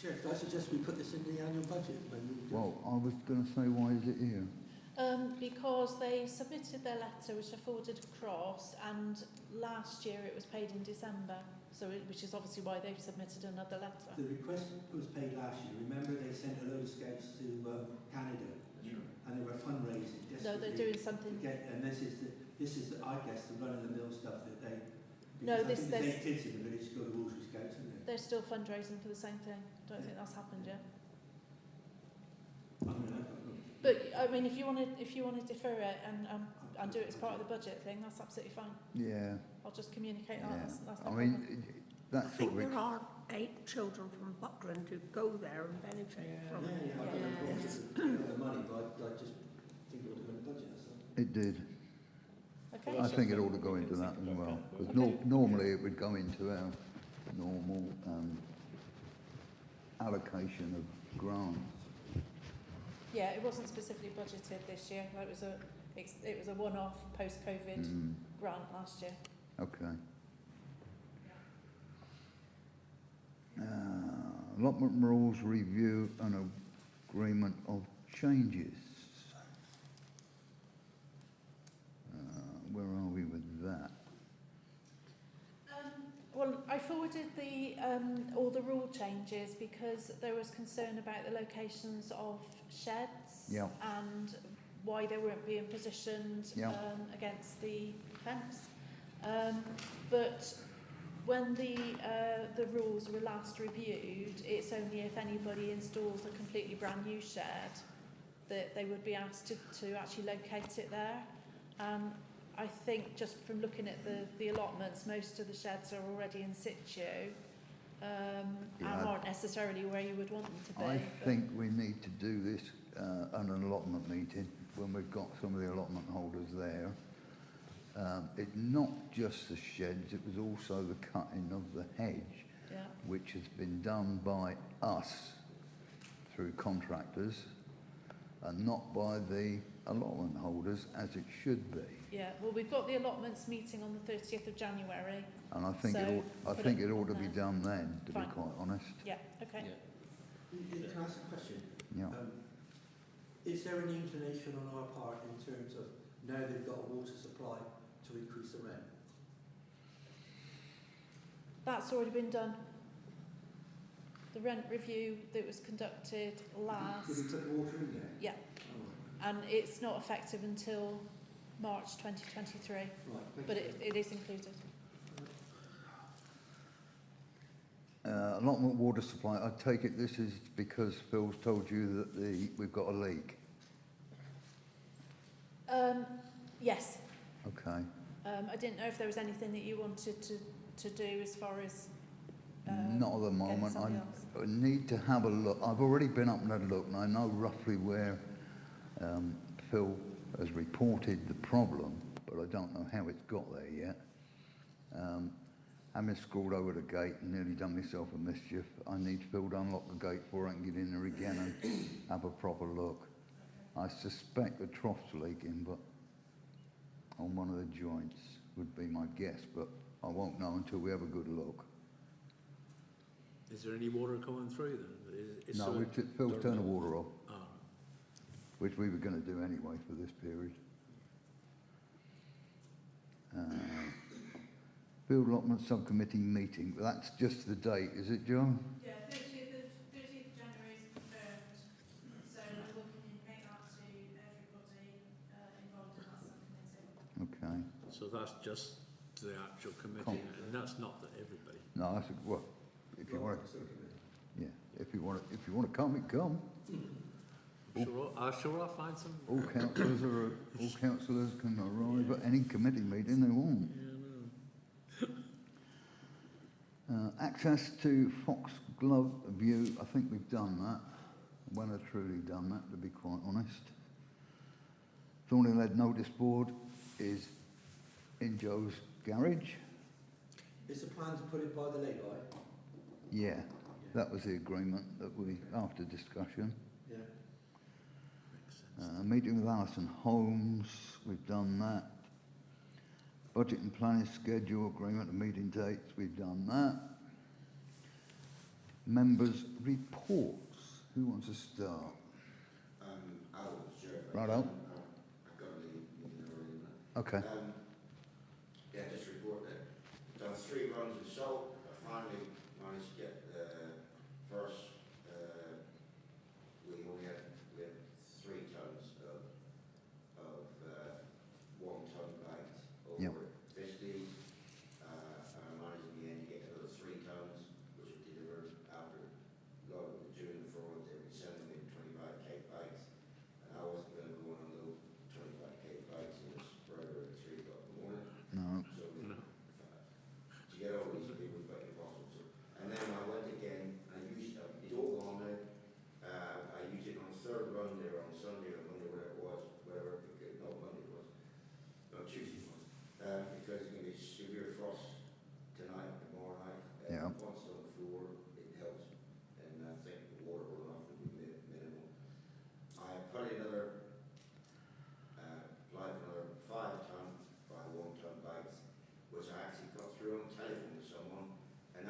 Chair, could I suggest we put this in the annual budget when we do? Well, I was going to say, why is it here? Because they submitted their letter, which I forwarded across, and last year it was paid in December, which is obviously why they've submitted another letter. The request was paid last year. Remember, they sent a load of scouts to Canada, and they were fundraising. No, they're doing something. And this is, I guess, the run-of-the-mill stuff that they. No, because I think this- there's 8 kids in the village go to Watery Scouts, isn't there? They're still fundraising for the same thing. Don't think that's happened yet. I mean, I don't know. But I mean, if you want to defer it and do it as part of the budget thing, that's absolutely fine. Yeah, I'll just communicate yeah. that. That's no I mean, problem. I that sort think of... there are 8 children from Buckland who go there and benefit from it. I don't know if it's the money, but I just think it ought to go in the budget, that's all. It did. Okay. I think it ought to go into that as well, because normally it would go into our normal allocation of grants. Yeah, it wasn't specifically budgeted this year. It was a one-off post-COVID grant last year. Okay. Allotment rules review and agreement of changes. Where are we with that? Well, I forwarded all the rule changes because there was concern about the locations of sheds Yeah. and why they weren't being positioned Yeah. Against the fence. But when the rules were last reviewed, it's only if anybody installs a completely brand new shed that they would be asked to actually locate it there. I think just from looking at the allotments, most of the sheds are already in situ and aren't necessarily where you would want them to be. I but- think we need to do this at an allotment meeting when we've got some of the allotment holders there, it's not just the sheds, it was also the cutting of the hedge, Yeah. which has been done by us through contractors and not by the allotment holders as it should be. Yeah, well, we've got the allotments meeting on the 30th of January. And I think So, put it it ought to on be there. done then, to Fine. be quite honest. Yeah, okay. Can I ask a question? Yeah. Is there any inclination on our part in terms of now they've got a water supply to increase the rent? That's already been done. The rent review that was conducted last, Did we put the water in there? yeah, Oh, and it's not effective until March 2023, right, thank but you. it is included. Allotment water supply, I take it this is because Phil's told you that we've got a leak. Yes, Okay. I didn't know if there was anything that you wanted to do as far as Not at the moment. somebody else. I need to have a look. I've already been up and had a look, and I know roughly where Phil has reported the problem, but I don't know how it's got there yet. Having scrawled over the gate and nearly done myself a mischief, I need Phil to unlock the gate before I can get in there again and have a proper look. I suspect the trough's leaking, but on one of the joints would be my guess, but I won't know until we have a good look. Is there any water coming through then? No, Phil's turned the water off, Oh, which we were going to do anyway for this period. Field allotment subcommittee meeting, that's just the date, is it, John? Yeah, 30th of January is confirmed, so I'm looking to make that to everybody involved in that subcommittee. Okay. so that's just the actual committee, and that's not that everybody. No, that's well. If you want, yeah. If you want to come, you come. Sure, I'll find some. All councillors can arrive at any committee meeting they want. Yeah, Access to Foxglove View, I think we've done that. Well and truly done that, to be quite honest. Thorny Lead notice board is in Joe's garage. Is the plan to put it by the lay-by? Yeah, that was the agreement that we, after discussion. Yeah. Makes sense. Meeting with Alison Holmes, we've done that. Budget and planning schedule, agreement and meeting dates, we've done that. Members' reports, who wants to start? I was sure. Righto. I've got to leave early. Okay. Yeah, just report that done 3 runs of salt. I finally managed to get the first. We had 3 tons of 1 ton bags over Yep. 50. And I managed in the end to get another 3 tons, which we delivered after doing the frauds. They would send them in 25 cake bags, and I wasn't going to go and unload 25 cake bags in this Brewer at 3 o'clock in the morning. No. So to get all these people was quite impossible. So, and then I went again, and I used it's all gone now. I used it on the 3rd run there on Sunday or Monday, whatever it was, no, Monday it was, no, Tuesday it was, because it's going to be severe frost tonight and tomorrow night. Yeah. Once on the floor, it helps, and I think the water runoff will be minimal. I put another, applied for another 5 ton by 1 ton bags, which I actually got through on the telephone to someone, and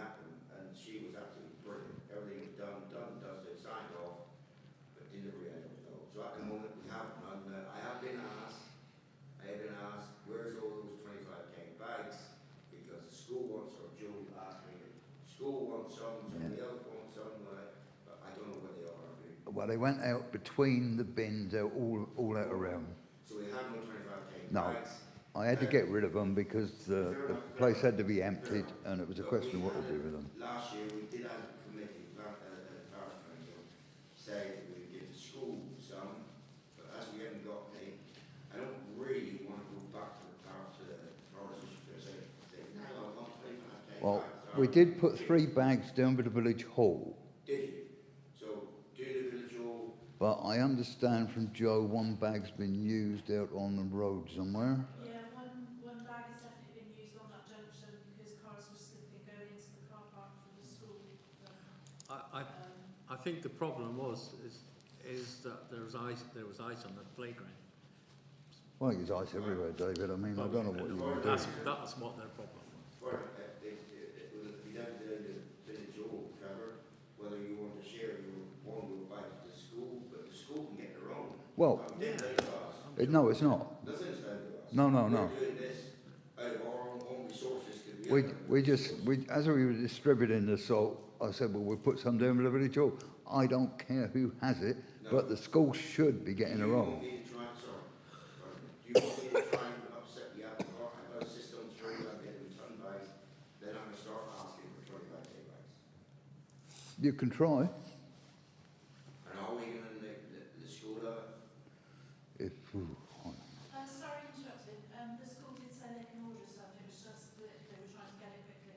she was absolutely brilliant. Everything was done, dusted, signed off, but delivery I don't know. So at the moment we have none. I have been asked, where's all those 25 bags? Because the school wants, or Joe asked me, school wants some, somebody else wants some, but I don't know where they are. Well, they went out between the bins, they're all out around. So we have no 25 No. bags. I had to get rid of them because the place had to be emptied, and it was a question of what to do with them. Last year we did have a committee, parish council, say that we would give the school some, but as we haven't got any, I don't really want to go back to the parish to say, no, I want 25 Well, bags. we did put 3 bags down by the village hall. Did you? So do the village hall, But I understand from Joe, one bag's been used out on the road somewhere. Yeah, one bag has definitely been used on that junction because cars were slipping going into the car park for the school. I think the problem is that there was ice on the playground. Well, there's ice everywhere, David. I mean, I don't know what you want to do. That's what their problem was. Well, it will be down to the village hall, Trevor, whether you want to share your one will back to the school, but the school can get their own. Well, no, it's not. Nothing's down to us. No. We're doing this out of our own resources. As we were distributing the salt, I said, well, we'll put some down in the village hall. I don't care who has it, but the school should be getting their own. Do you want me to try and upset the apple cart? I've got a system through, I'm getting 10 bags, then I'm going to start asking for 25 day bags. You can try. And are we going to make the school Sorry, interrupted. The school did say they can order stuff. It was just that they were trying to get it quickly.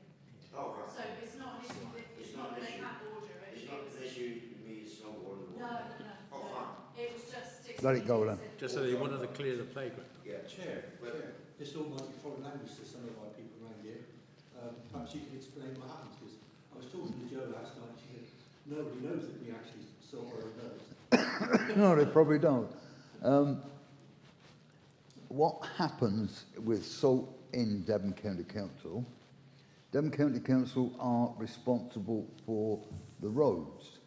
Oh, right. So it's not an issue. It's not that they can't order it. It's not an issue with me, it's not one of the No. Oh, fine. It was just. Let it go then. Just so they wanted to clear the playground. Yeah. Chair, this all might be foreign language to some of our people around here. Perhaps you can explain what happens, because I was talking to Jo last night, she said, nobody knows that we actually sort our own nose. No, they probably don't. What happens with salt in Devon County Council? Devon County Council are responsible for the roads.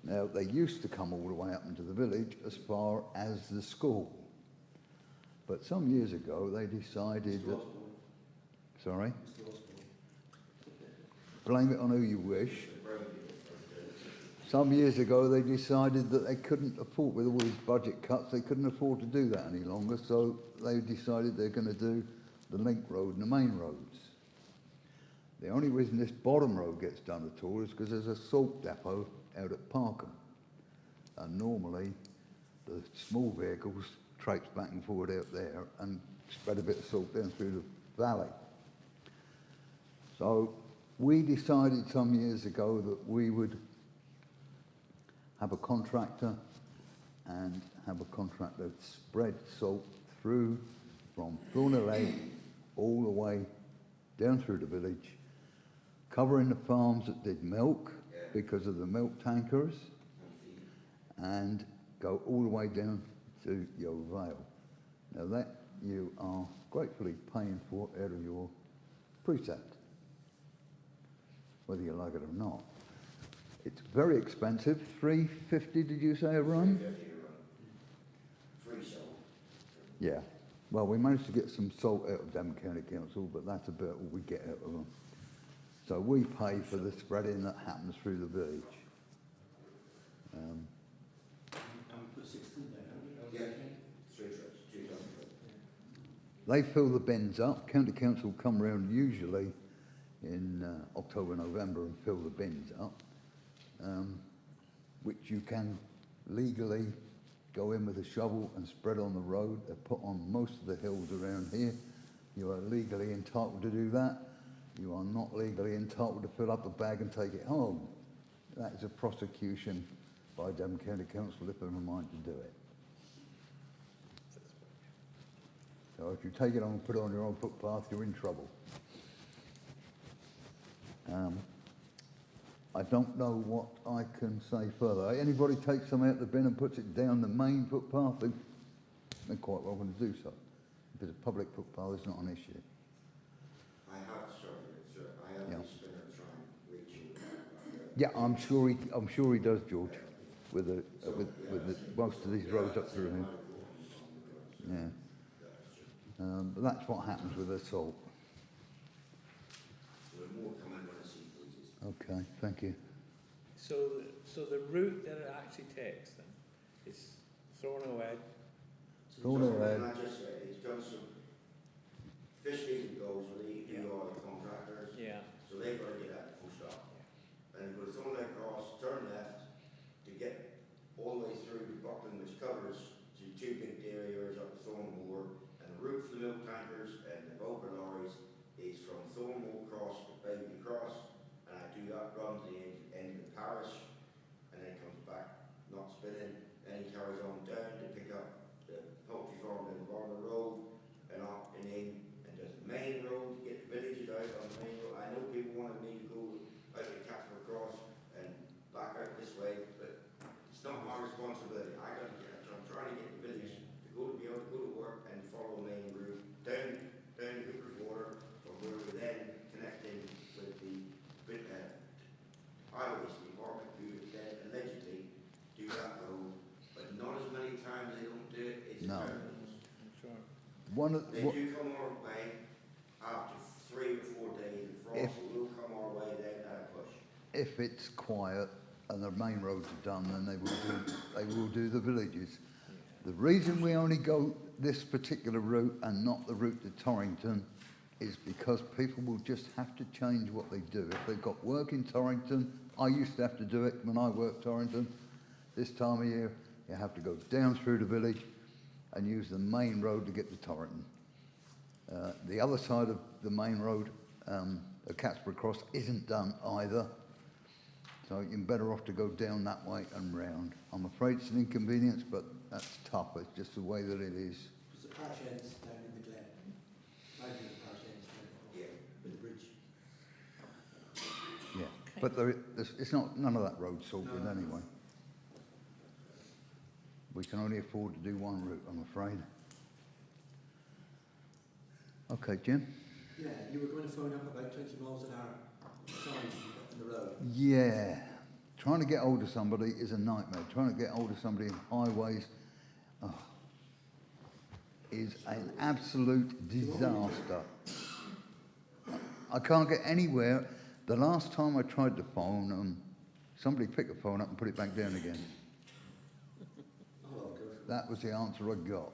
Now, they used to come all the way up into the village as far as the school. But some years ago, they decided that... Sorry? Blame it on who you wish. Some years ago, they decided that they couldn't afford, with all these budget cuts, they couldn't afford to do that any longer, so they decided they're going to do the link road and the main roads. The only reason this bottom road gets done at all is because there's a salt depot out at Parkham. And normally, the small vehicles traipse back and forward out there and spread a bit of salt down through the valley. So we decided some years ago that we would have a contractor and have a contractor spread salt through from Thornhill Lake all the way down through the village, covering the farms that did milk because of the milk tankers, and go all the way down to your Vale. Now that you are gratefully paying for out of your precept, whether you like it or not. It's very expensive, $3.50 did you say a run? $3.50 a run. Free salt. Yeah. Well, we managed to get some salt out of Devon County Council, but that's about all we get out of them. So we pay for the spreading that happens through the village. And we put 16 there, haven't we? Yeah, 3 trips, 2 times. They fill the bins up. County Council come round usually in October, November and fill the bins up, which you can legally go in with a shovel and spread on the road. They're put on most of the hills around here. You are legally entitled to do that. You are not legally entitled to fill up a bag and take it home. That is a prosecution by Devon County Council if they're in mind to do it. So if you take it on and put it on your own footpath, you're in trouble. I don't know what I can say further. Anybody takes some out the bin and puts it down the main footpath, they're quite welcome to do so. If it's a public footpath, it's not an issue. I have started it, sir. I have the spinner trying to reach you. Yeah, I'm sure he does, George, with most of these roads up through here. Yeah. But that's what happens with the salt. More coming when I see freezes. Okay, thank you. So the route that it actually takes then is Thornhill. Thornhill. I just said, it's done some fish season goes with who are the contractors. Yeah. So they've got to get out full stop. And go to Thornhill across, turn left to get all the way through to Buckland, which covers the 2 big dairy areas up to Thornmoor. And the route for the milk tankers and the Boca lorries is from Thornmoor Cross to Baby Cross, and I do that run to the end of the parish, and then comes back, not spinning, one of They do come our way after 3 or 4 days of frost, it will come our way then at a push. if it's quiet and the main roads are done, then they will do the villages. The reason we only go this particular route and not the route to Torrington is because people will just have to change what they do. If they've got work in Torrington, I used to have to do it when I worked Torrington. This time of year, you have to go down through the village and use the main road to get to Torrington. The other side of the main road, the Catsbury Cross, isn't done either. So you're better off to go down that way and round. I'm afraid it's an inconvenience, but that's tough. It's just the way that it is. Because the parish ends down in the glen. Imagine the parish ends down with the bridge. Yeah, but it's not none of that road sorted anyway. We can only afford to do one route, I'm afraid. Okay, Jim? Yeah, you were going to phone up about 20 miles an hour signs in the road. Yeah. Trying to get hold of somebody is a nightmare. Trying to get hold of somebody in highways is an absolute disaster. I can't get anywhere. The last time I tried to phone, somebody picked the phone up and put it back down again. That was the answer I got.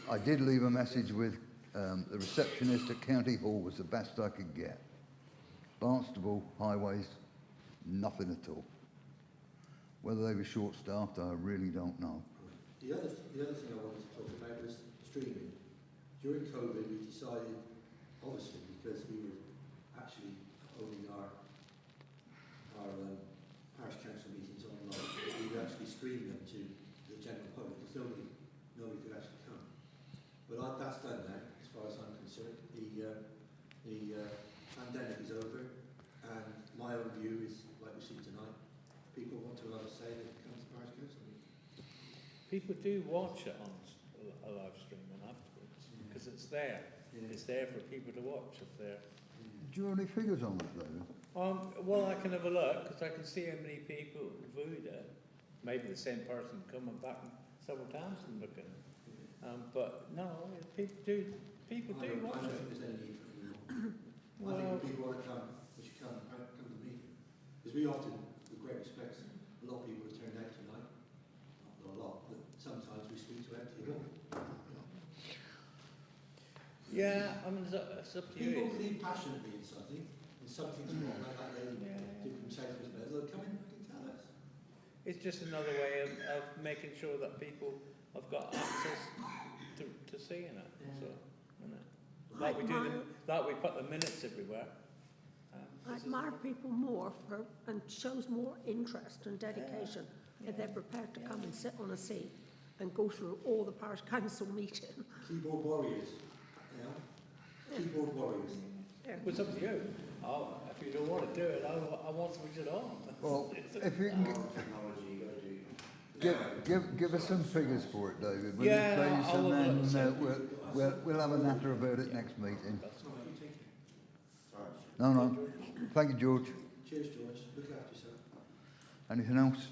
I did leave a message with the receptionist at County Hall was the best I could get. Barnstable highways, nothing at all. Whether they were short-staffed, I really don't know. The other thing I wanted to talk about was streaming. During COVID, we decided, obviously, because we were actually holding our parish council meetings online, we would actually stream them to the general public because nobody could actually come. But that's done now, as far as I'm concerned. The pandemic is over, and my own view is, like we see tonight, people want to have a say, they can come to parish council meetings. People do watch it on a live stream and afterwards, because it's there. Yeah. It's there for people to watch if they're... Do you have any figures on it, though? Well, I can have a look, because I can see how many people viewed it. Maybe the same person coming back several times and looking. But no, people do watch it. I don't think there's any need for it anymore. I think if people want to come, they should come to the meeting. Because we often, with great respect, a lot of people have turned out tonight. Not a lot, but sometimes we speak to empty hall. Yeah, I mean, it's up to you. People believe passionately in something, and something's wrong, like that lady did from South West Wales. They'll come in and tell us. It's just another way of making sure that people have got access to seeing it. So, isn't it? Like we put the minutes everywhere. I admire people more and shows more interest and dedication if they're prepared to come and sit on a seat and go through all the parish council meeting. Keyboard warriors. Keyboard warriors. Yeah. Well, it's up to you. If you don't want to do it, I want to switch it on. Well, if you can give us some figures for it, David, will you please? And then we'll have a natter about it next meeting. No. Thank you, George. Cheers, George. Look after yourself. Anything else?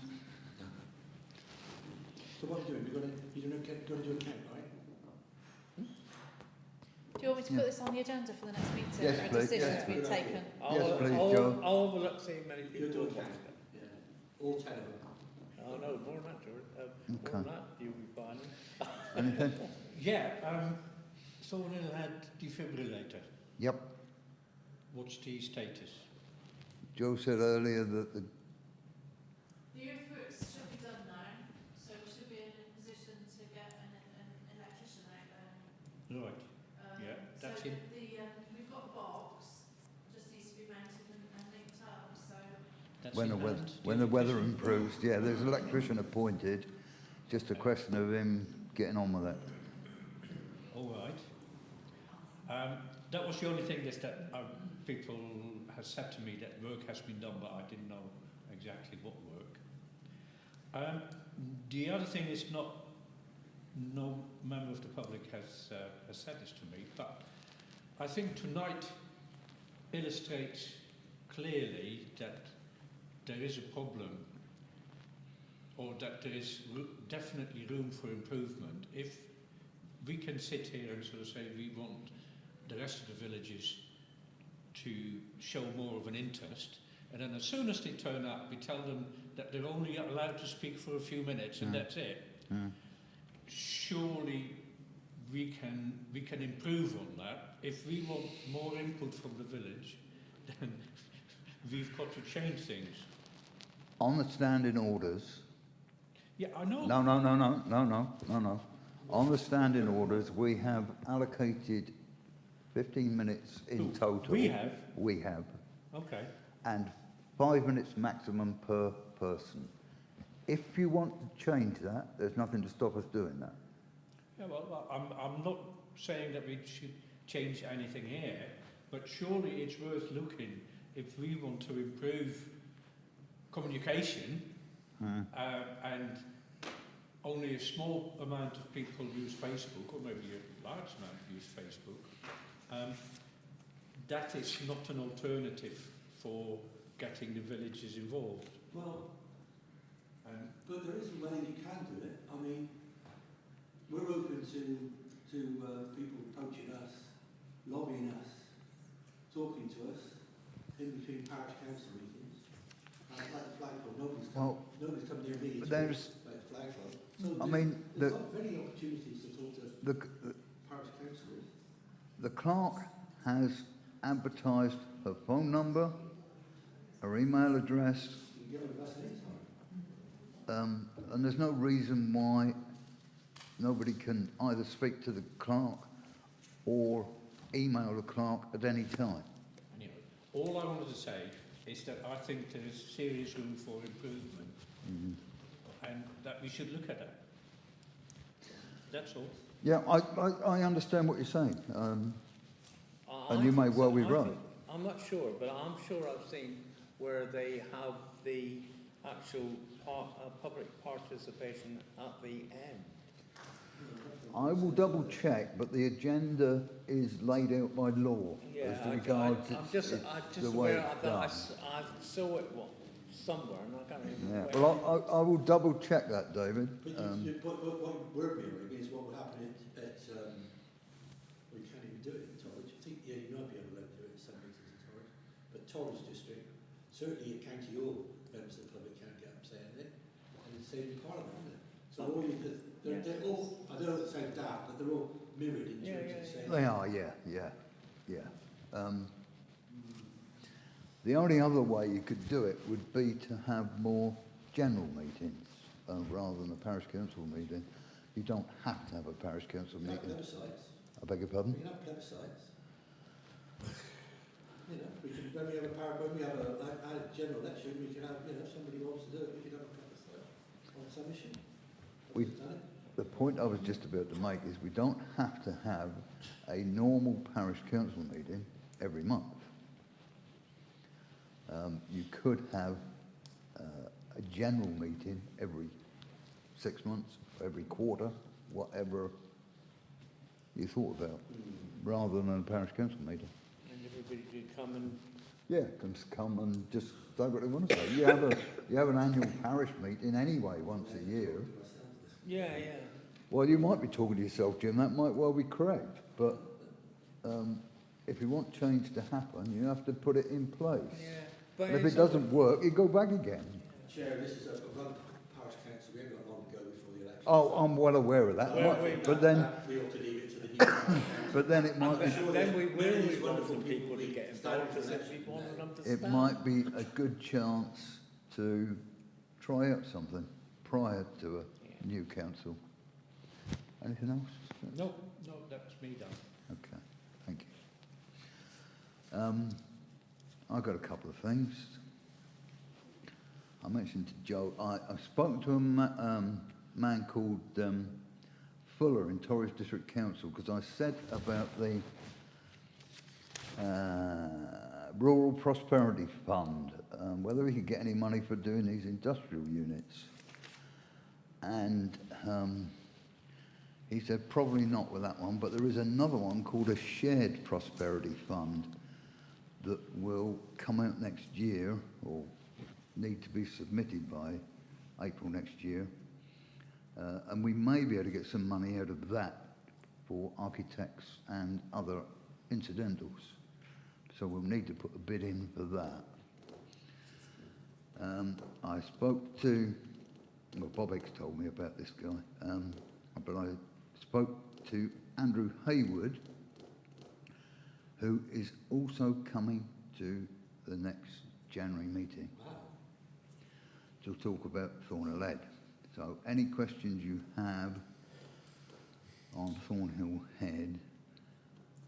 So what are you doing? You're going to do a count, right? Do you want me to put this on the agenda for the next meeting? Yes, for a please. decision Yes. to be taken? Yes, please, Joe. I'll have a look, see how many people You'll do a watch count. it. Yeah. All 10 of them. Oh, no, more than that, George. More than that, you'll be fine. Anything? Someone who had defibrillator. Yep. What's the status? Joe said earlier that the inputs should be done now, so we should be in a position to get an electrician out there. Right. That's so it. We've got a box, just needs to be mounted and linked up. So That's when the weather improves, there's an electrician appointed. Just a question of him getting on with it. All right. That was the only thing that people have said to me, that work has been done, but I didn't know exactly what work. The other thing is no member of the public has said this to me, but I think tonight illustrates clearly that there is a problem, or that there is definitely room for improvement if we can sit here and sort of say we want the rest of the villages to show more of an interest, and then as soon as they turn up, we tell them that they're only allowed to speak for a few minutes, and that's it. Surely we can improve on that. If we want more input from the village, then we've got to change things. On the standing orders. Yeah, I know. No. On the standing orders, we have allocated 15 minutes in total. We have? We have. Okay. And 5 minutes maximum per person. If you want to change that, there's nothing to stop us doing that. Yeah, well, I'm not saying that we should change anything here, but surely it's worth looking if we want to improve communication and only a small amount of people use Facebook, or maybe a large amount use Facebook. That is not an alternative for getting the villages involved. Well, but there is a way you can do it. I mean, we're open to people approaching us, lobbying us, talking to us in between parish council meetings. Like the flag club, nobody's come near me. There's, like the flag club. So I mean, there's not many opportunities to talk to parish councillors. The clerk has advertised her phone number, her email address, You can get with us anytime. and there's no reason why nobody can either speak to the clerk or email the clerk at any time. Anyway, all I wanted to say is that I think there is serious room for improvement, and that we should look at that. That's all. Yeah, I understand what you're saying, and you may well be right. I'm not sure, but I'm sure I've seen where they have the actual public participation at the end. I will double check, but the agenda is laid out by law as regards I'm just the way aware it's that done. I saw it somewhere, and I can't remember. Yeah, well, I will double check that, David. But what we're mirroring is what would happen at we can't even do it in Torridge. I think, yeah, you might be able to do it in some meetings in Torridge, but Torridge district, certainly at County Hall, members of the public can't get up saying it, and it's the same in Parliament, isn't it? So all you could, they're all, I don't know if they sound daft, but they're all mirrored in terms of saying. They are, yeah. The only other way you could do it would be to have more general meetings rather than a parish council meeting. You don't have to have a parish council meeting. Plebiscites. I beg your pardon? We can have plebiscites. You know, we can, when we have a general election, we can have, you know, if somebody wants to do it, we can have a plebiscite on some issue. The point I was just about to make is we don't have to have a normal parish council meeting every month. You could have a general meeting every 6 months, every quarter, whatever you thought about, rather than a parish council meeting. And everybody could come and... Yeah, can come and just say what they want to say. You have an annual parish meeting anyway once a year. Yeah. Well, you might be talking to yourself, Jim, that might well be correct, but if you want change to happen, you have to put it in place. Yeah. But And if it doesn't work, you go back again. Chair, this is a run parish council, we haven't got long to go before the election. Oh, I'm well aware of that. But then, we ought to leave it to the new parish council. but then it might be, Then we will want some people to get involved because we want them to it stand. might be a good chance to try out something prior to a new council. Anything else? No, that's me done. Okay, thank you. I've got a couple of things. I mentioned to Joe, I've spoken to a man called Fuller in Torridge District Council because I said about the Rural Prosperity Fund, whether he could get any money for doing these industrial units. And he said probably not with that one, but there is another one called a Shared Prosperity Fund that will come out next year, or need to be submitted by April next year. And we may be able to get some money out of that for architects and other incidentals. So we'll need to put a bid in for that. I spoke to, well, Bob X told me about this guy, but I spoke to Andrew Hayward, who is also coming to the next January meeting to talk about Thornhill Head. So any questions you have on Thornhill Head,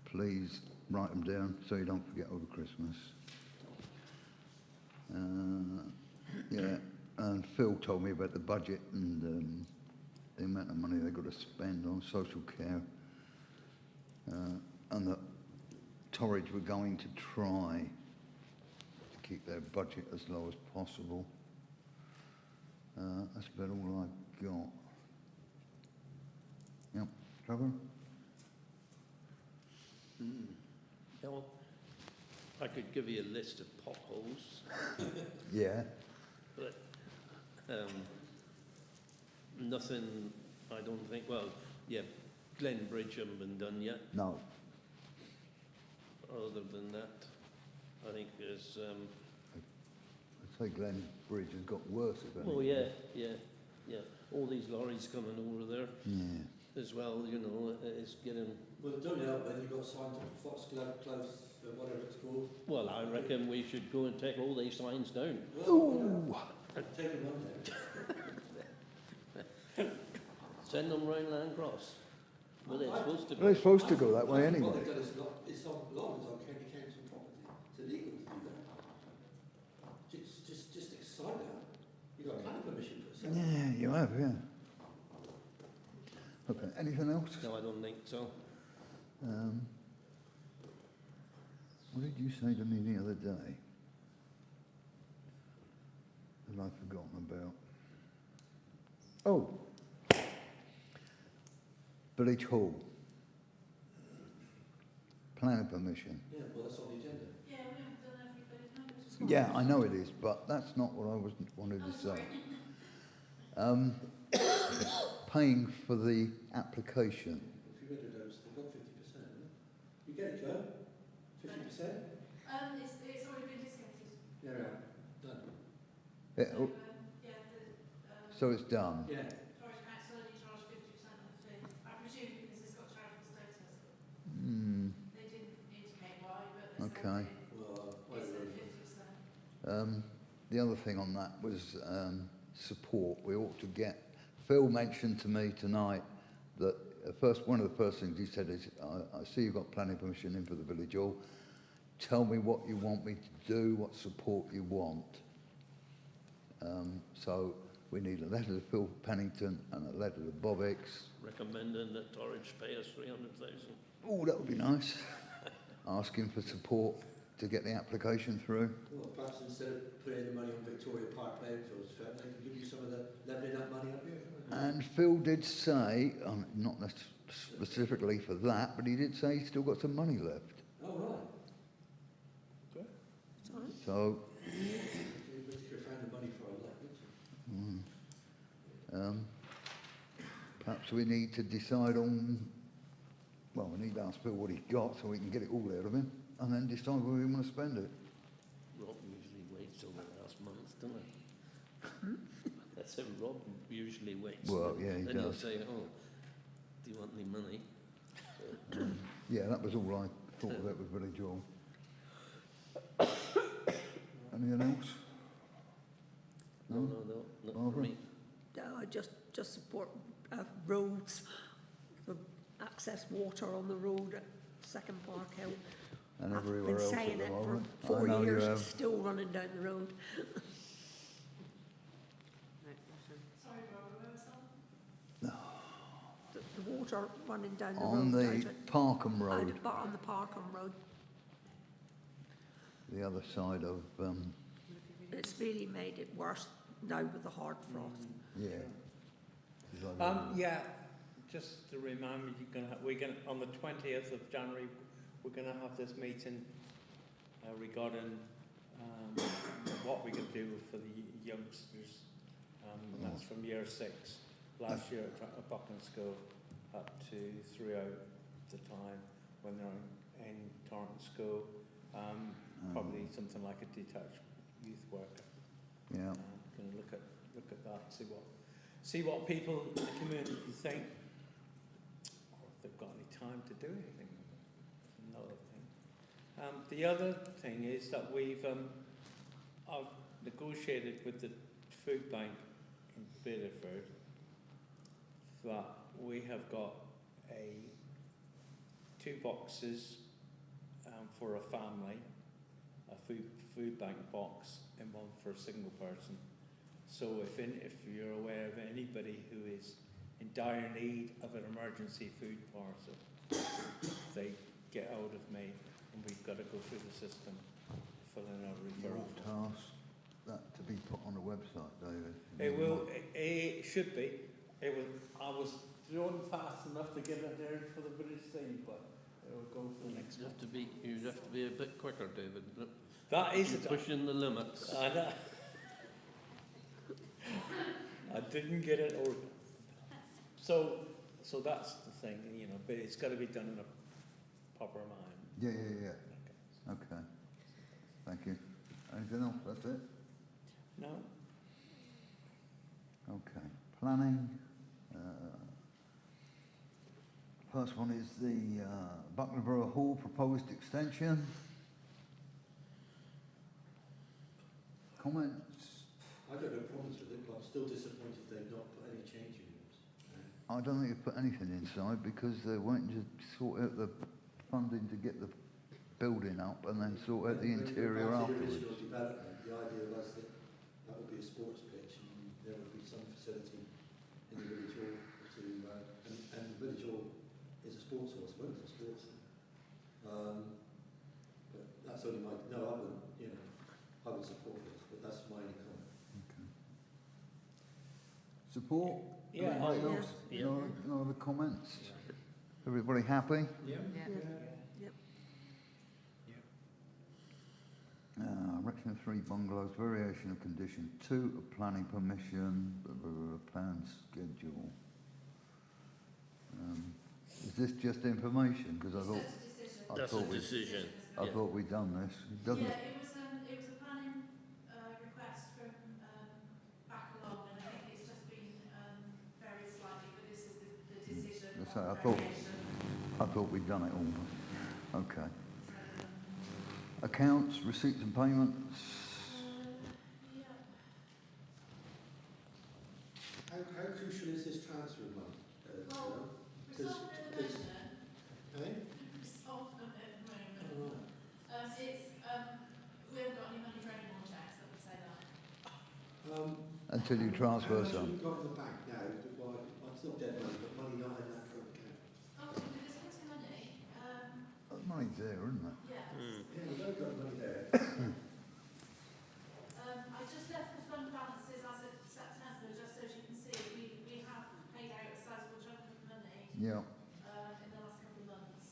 please write them down so you don't forget over Christmas. Yeah, and Phil told me about the budget and the amount of money they've got to spend on social care, and that Torridge were going to try to keep their budget as low as possible. That's about all I've got. Yep, Trevor? Well, I could give you a list of potholes, Yeah. but nothing, I don't think, well, yeah, Glen Bridge hasn't been done yet. No. Other than that, I think there's, I'd say Glen Bridge has got worse, if anything. oh yeah, all these lorries coming over there Yeah. as well, you know, it's getting, Well, it don't help when you've got signs of Foxglove Close, whatever it's called. well, I reckon we should go and take all these signs down. Ooh! Take them on there. Send them round Land Cross. Well, they're supposed to Well, they're be. supposed to go that way What anyway. they've done is it's on long as on county council property. It's illegal to do that. Just excite out. You've got planning permission for it. Yeah, you have, yeah. Okay, anything else? No, I don't think so. What did you say to me the other day that I've forgotten about? Oh, Village Hall. Planning permission. Yeah, well, that's on the agenda. Yeah, we haven't done everybody's numbers. Yeah, I know it is, but that's not what I wanted to say. Paying for the application. If you read those, they've got 50%, haven't they? You get it, Joe? 50%? It's already been discounted. Yeah, done. Oh, so it's done. Yeah. Forest Council only charge 50% of the fee. I presume because it's got charitable status. They didn't indicate why, but they Okay. said Well, it's at 50%. The other thing on that was support. We ought to get. Phil mentioned to me tonight that one of the first things he said is, I see you've got planning permission in for the village hall. Tell me what you want me to do, what support you want. So we need a letter to Phil Pennington and a letter to Bob X. Recommending that Torridge pay us 300,000. Oh, that would be nice. Asking for support to get the application through. Well, perhaps instead of putting the money on Victoria Park Landfills, they can give you some of the levelling up money up here. And Phil did say, not specifically for that, but he did say he's still got some money left. Oh, right. So, You could have found the money for a lot, wouldn't you? perhaps we need to decide on, well, we need to ask Phil what he's got so we can get it all out of him, and then decide where we want to spend it. Rob usually waits till the last month, doesn't he? That's how Rob usually waits. Well, yeah, he then he'll does. say, oh, do you want any money? Yeah, that was all I thought about with Village Hall. Anything else? No, not for Barbara? me. No, I just support roads, for access water on the road at Second Park Hill. And everywhere else I've at been saying the it for moment. 4 I know you years, have. it's still running down the road. Sorry, Barbara, where was that? The water running down the On road. the out at- Parkham Road, on the Parkham Road. the other side of, It's really made it worse now with the hard frost. yeah. 'Cause I Yeah, just to remind me, we're gonna on the 20th of January, we're going to have this meeting regarding what we can do for the youngsters. That's from year 6. Last year at Buckland School up to throughout the time when they're in Torrent School. Probably something like a detached youth worker. Yeah. Going to look at that, see what people in the community think, or if they've got any time to do anything. Another thing. The other thing is that I've negotiated with the food bank in Biddeford that we have got 2 boxes for a family, a food bank box and one for a single person. So if you're aware of anybody who is in dire need of an emergency food parcel, they get hold of me, and we've got to go through the system, fill in a referral form. Task that to be put on the website, David. It will. It should be. I was drawn fast enough to get it there for the British thing, but it will go for the next. You have to be a bit quicker, David. That is pushing the limits. I didn't get it ordered. So that's the thing, but it's got to be done in a proper manner. Yeah. Okay. Thank you. Anything else? That's it? No. Okay. Planning. First one is the Buckland Brewer Hall proposed extension. Comments? I don't have problems with it, but I'm still disappointed they've not put any change in it. I don't think they've put anything inside because they're waiting to sort out the funding to get the building up and then sort out the interior afterwards. The original development, the idea was that that would be a sports pitch and there would be some facility in the village hall to, and the village hall is a sports hall, I suppose, it's a sports hall. But that's only my, no, I wouldn't, I would support it, but that's my only comment. Okay. Support? Yeah. Anybody else? No other comments? Everybody happy? Yeah. Erection of 3 bungalows, variation of condition 2 of planning permission, plan schedule. Is this just information? Because I thought, Decision. I thought we'd done this. It doesn't. Yeah, it was a planning request from back along, and I think it's just been varied slightly, but this is the decision. I thought we'd done it all. Okay. Accounts, receipts and payments. How crucial is this transfer of money? Well, we're solving it at the moment. We're solving it at the moment. It's we haven't got any money for any more checks. I would say that. Until you transfer How some. much have you got in the bank now? Well, it's not dead money, but money not in that current account. Oh, there's plenty of money. Money's there, isn't it? Yeah. Yeah, we've got money there. I just left the fund balances as of September, just so as you can see, we have paid out a sizable chunk of money Yeah. in the last couple of months.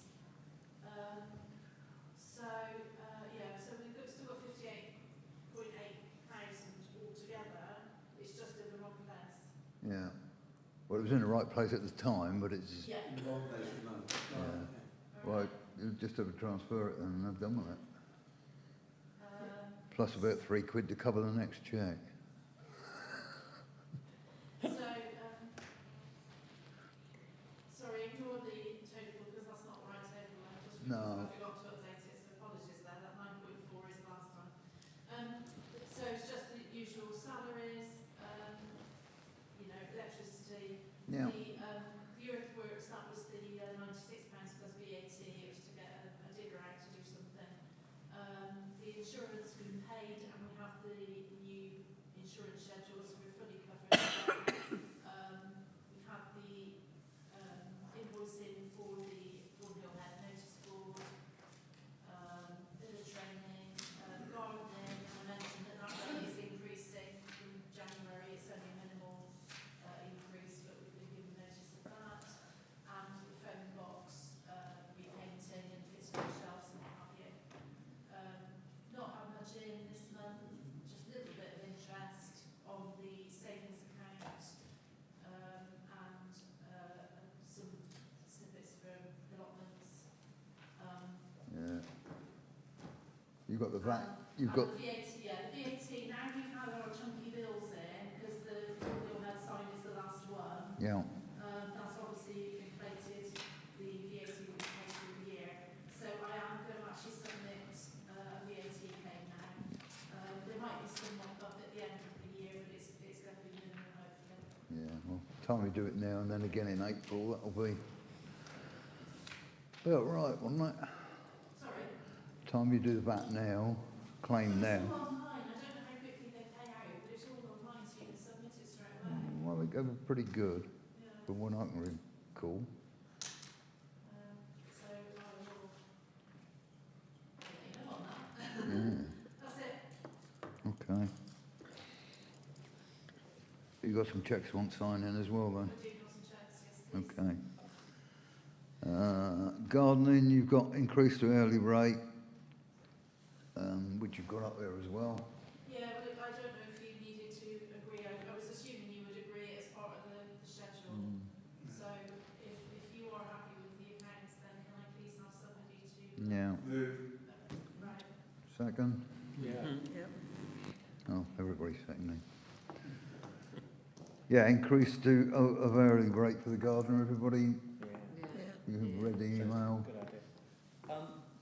So we've still got 58,800 altogether. It's just in the wrong place. Yeah. Well, it was in the right place at the time, but it's. Yeah. In the wrong place of money. Yeah. Well, you just have to transfer it and I've done with it. Plus about £3 to cover the next cheque. Sorry, ignore the total because that's not the right total. I forgot to update it, so apologies there. That 9.4 is the last one. So it's just the usual salaries, electricity. Yeah. The earthworks, that was the £96 plus VAT. It was to get a digger out to do something. The insurance has been paid, and we have the new insurance schedule, so we're fully covered. We've had the invoicing for the Thornhill Head notice board, bit of training, gardening, and I mentioned that rate is increasing from January. It's only a minimal increase, but we've been given notice of that. And the phone box repainting and fitting of shelves and what have you. Not had much in this month, just a little bit of interest on the got the VAT, you've got, The VAT, yeah, the VAT, now we've had our chunky bills in, because the bill head sign is the last one. yeah, That's obviously inflated the VAT that we pay through the year. So I am going to actually submit a VAT claim now. There might be some mock up at the end of the year, but it's going to be minimal, hopefully. yeah, well, time we do it now and then again in April, that'll be about right, wouldn't it? Sorry? Time you do the VAT now, claim now. It's all online. I don't know how quickly they pay out, but it's all online, so you can submit it straight away. Well, they go pretty good, Yeah. but when I can recall. So I will let you know on that. Yeah, That's it. okay. You got some checks you want signing as well then? I do got some checks, yes, please. Okay. Gardening, you've got increased to early rate, which you've got up there as well. Yeah, but I don't know if you needed to agree. I was assuming you would agree as part of the schedule. So if you are happy with the accounts, then can I please have somebody to... Yeah. Right. Second? Yeah. Oh, everybody's seconding. Yeah, increase to of early rate for the gardener, everybody. You've read the email. Good idea.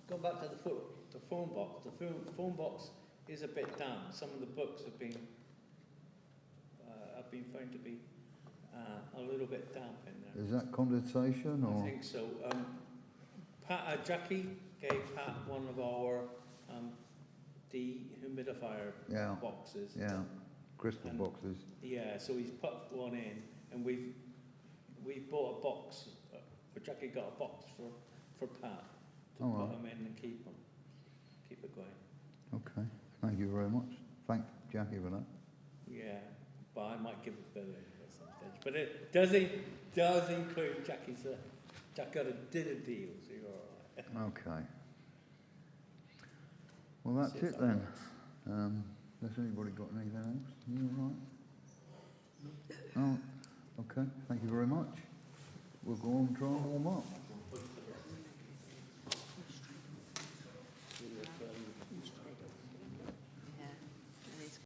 Going back to the phone box. The phone box is a bit damp. Some of the books have been found to be a little bit damp in there. Is that condensation I or? think so. Jackie gave Pat one of our dehumidifier boxes. Yeah, crystal boxes. Yeah, so he's put one in, and we've bought a box. Jackie got a box for Pat to put them in and keep it going. Okay, thank you very much. Thank Jackie for that. Yeah, but I might give a bill in at some stage. But it does include Jackie's. Jack did a deal, so you're all right. Okay. Well, that's it then. Has anybody got anything else? You all right? Oh, okay. Thank you very much. We'll go on and try and warm up.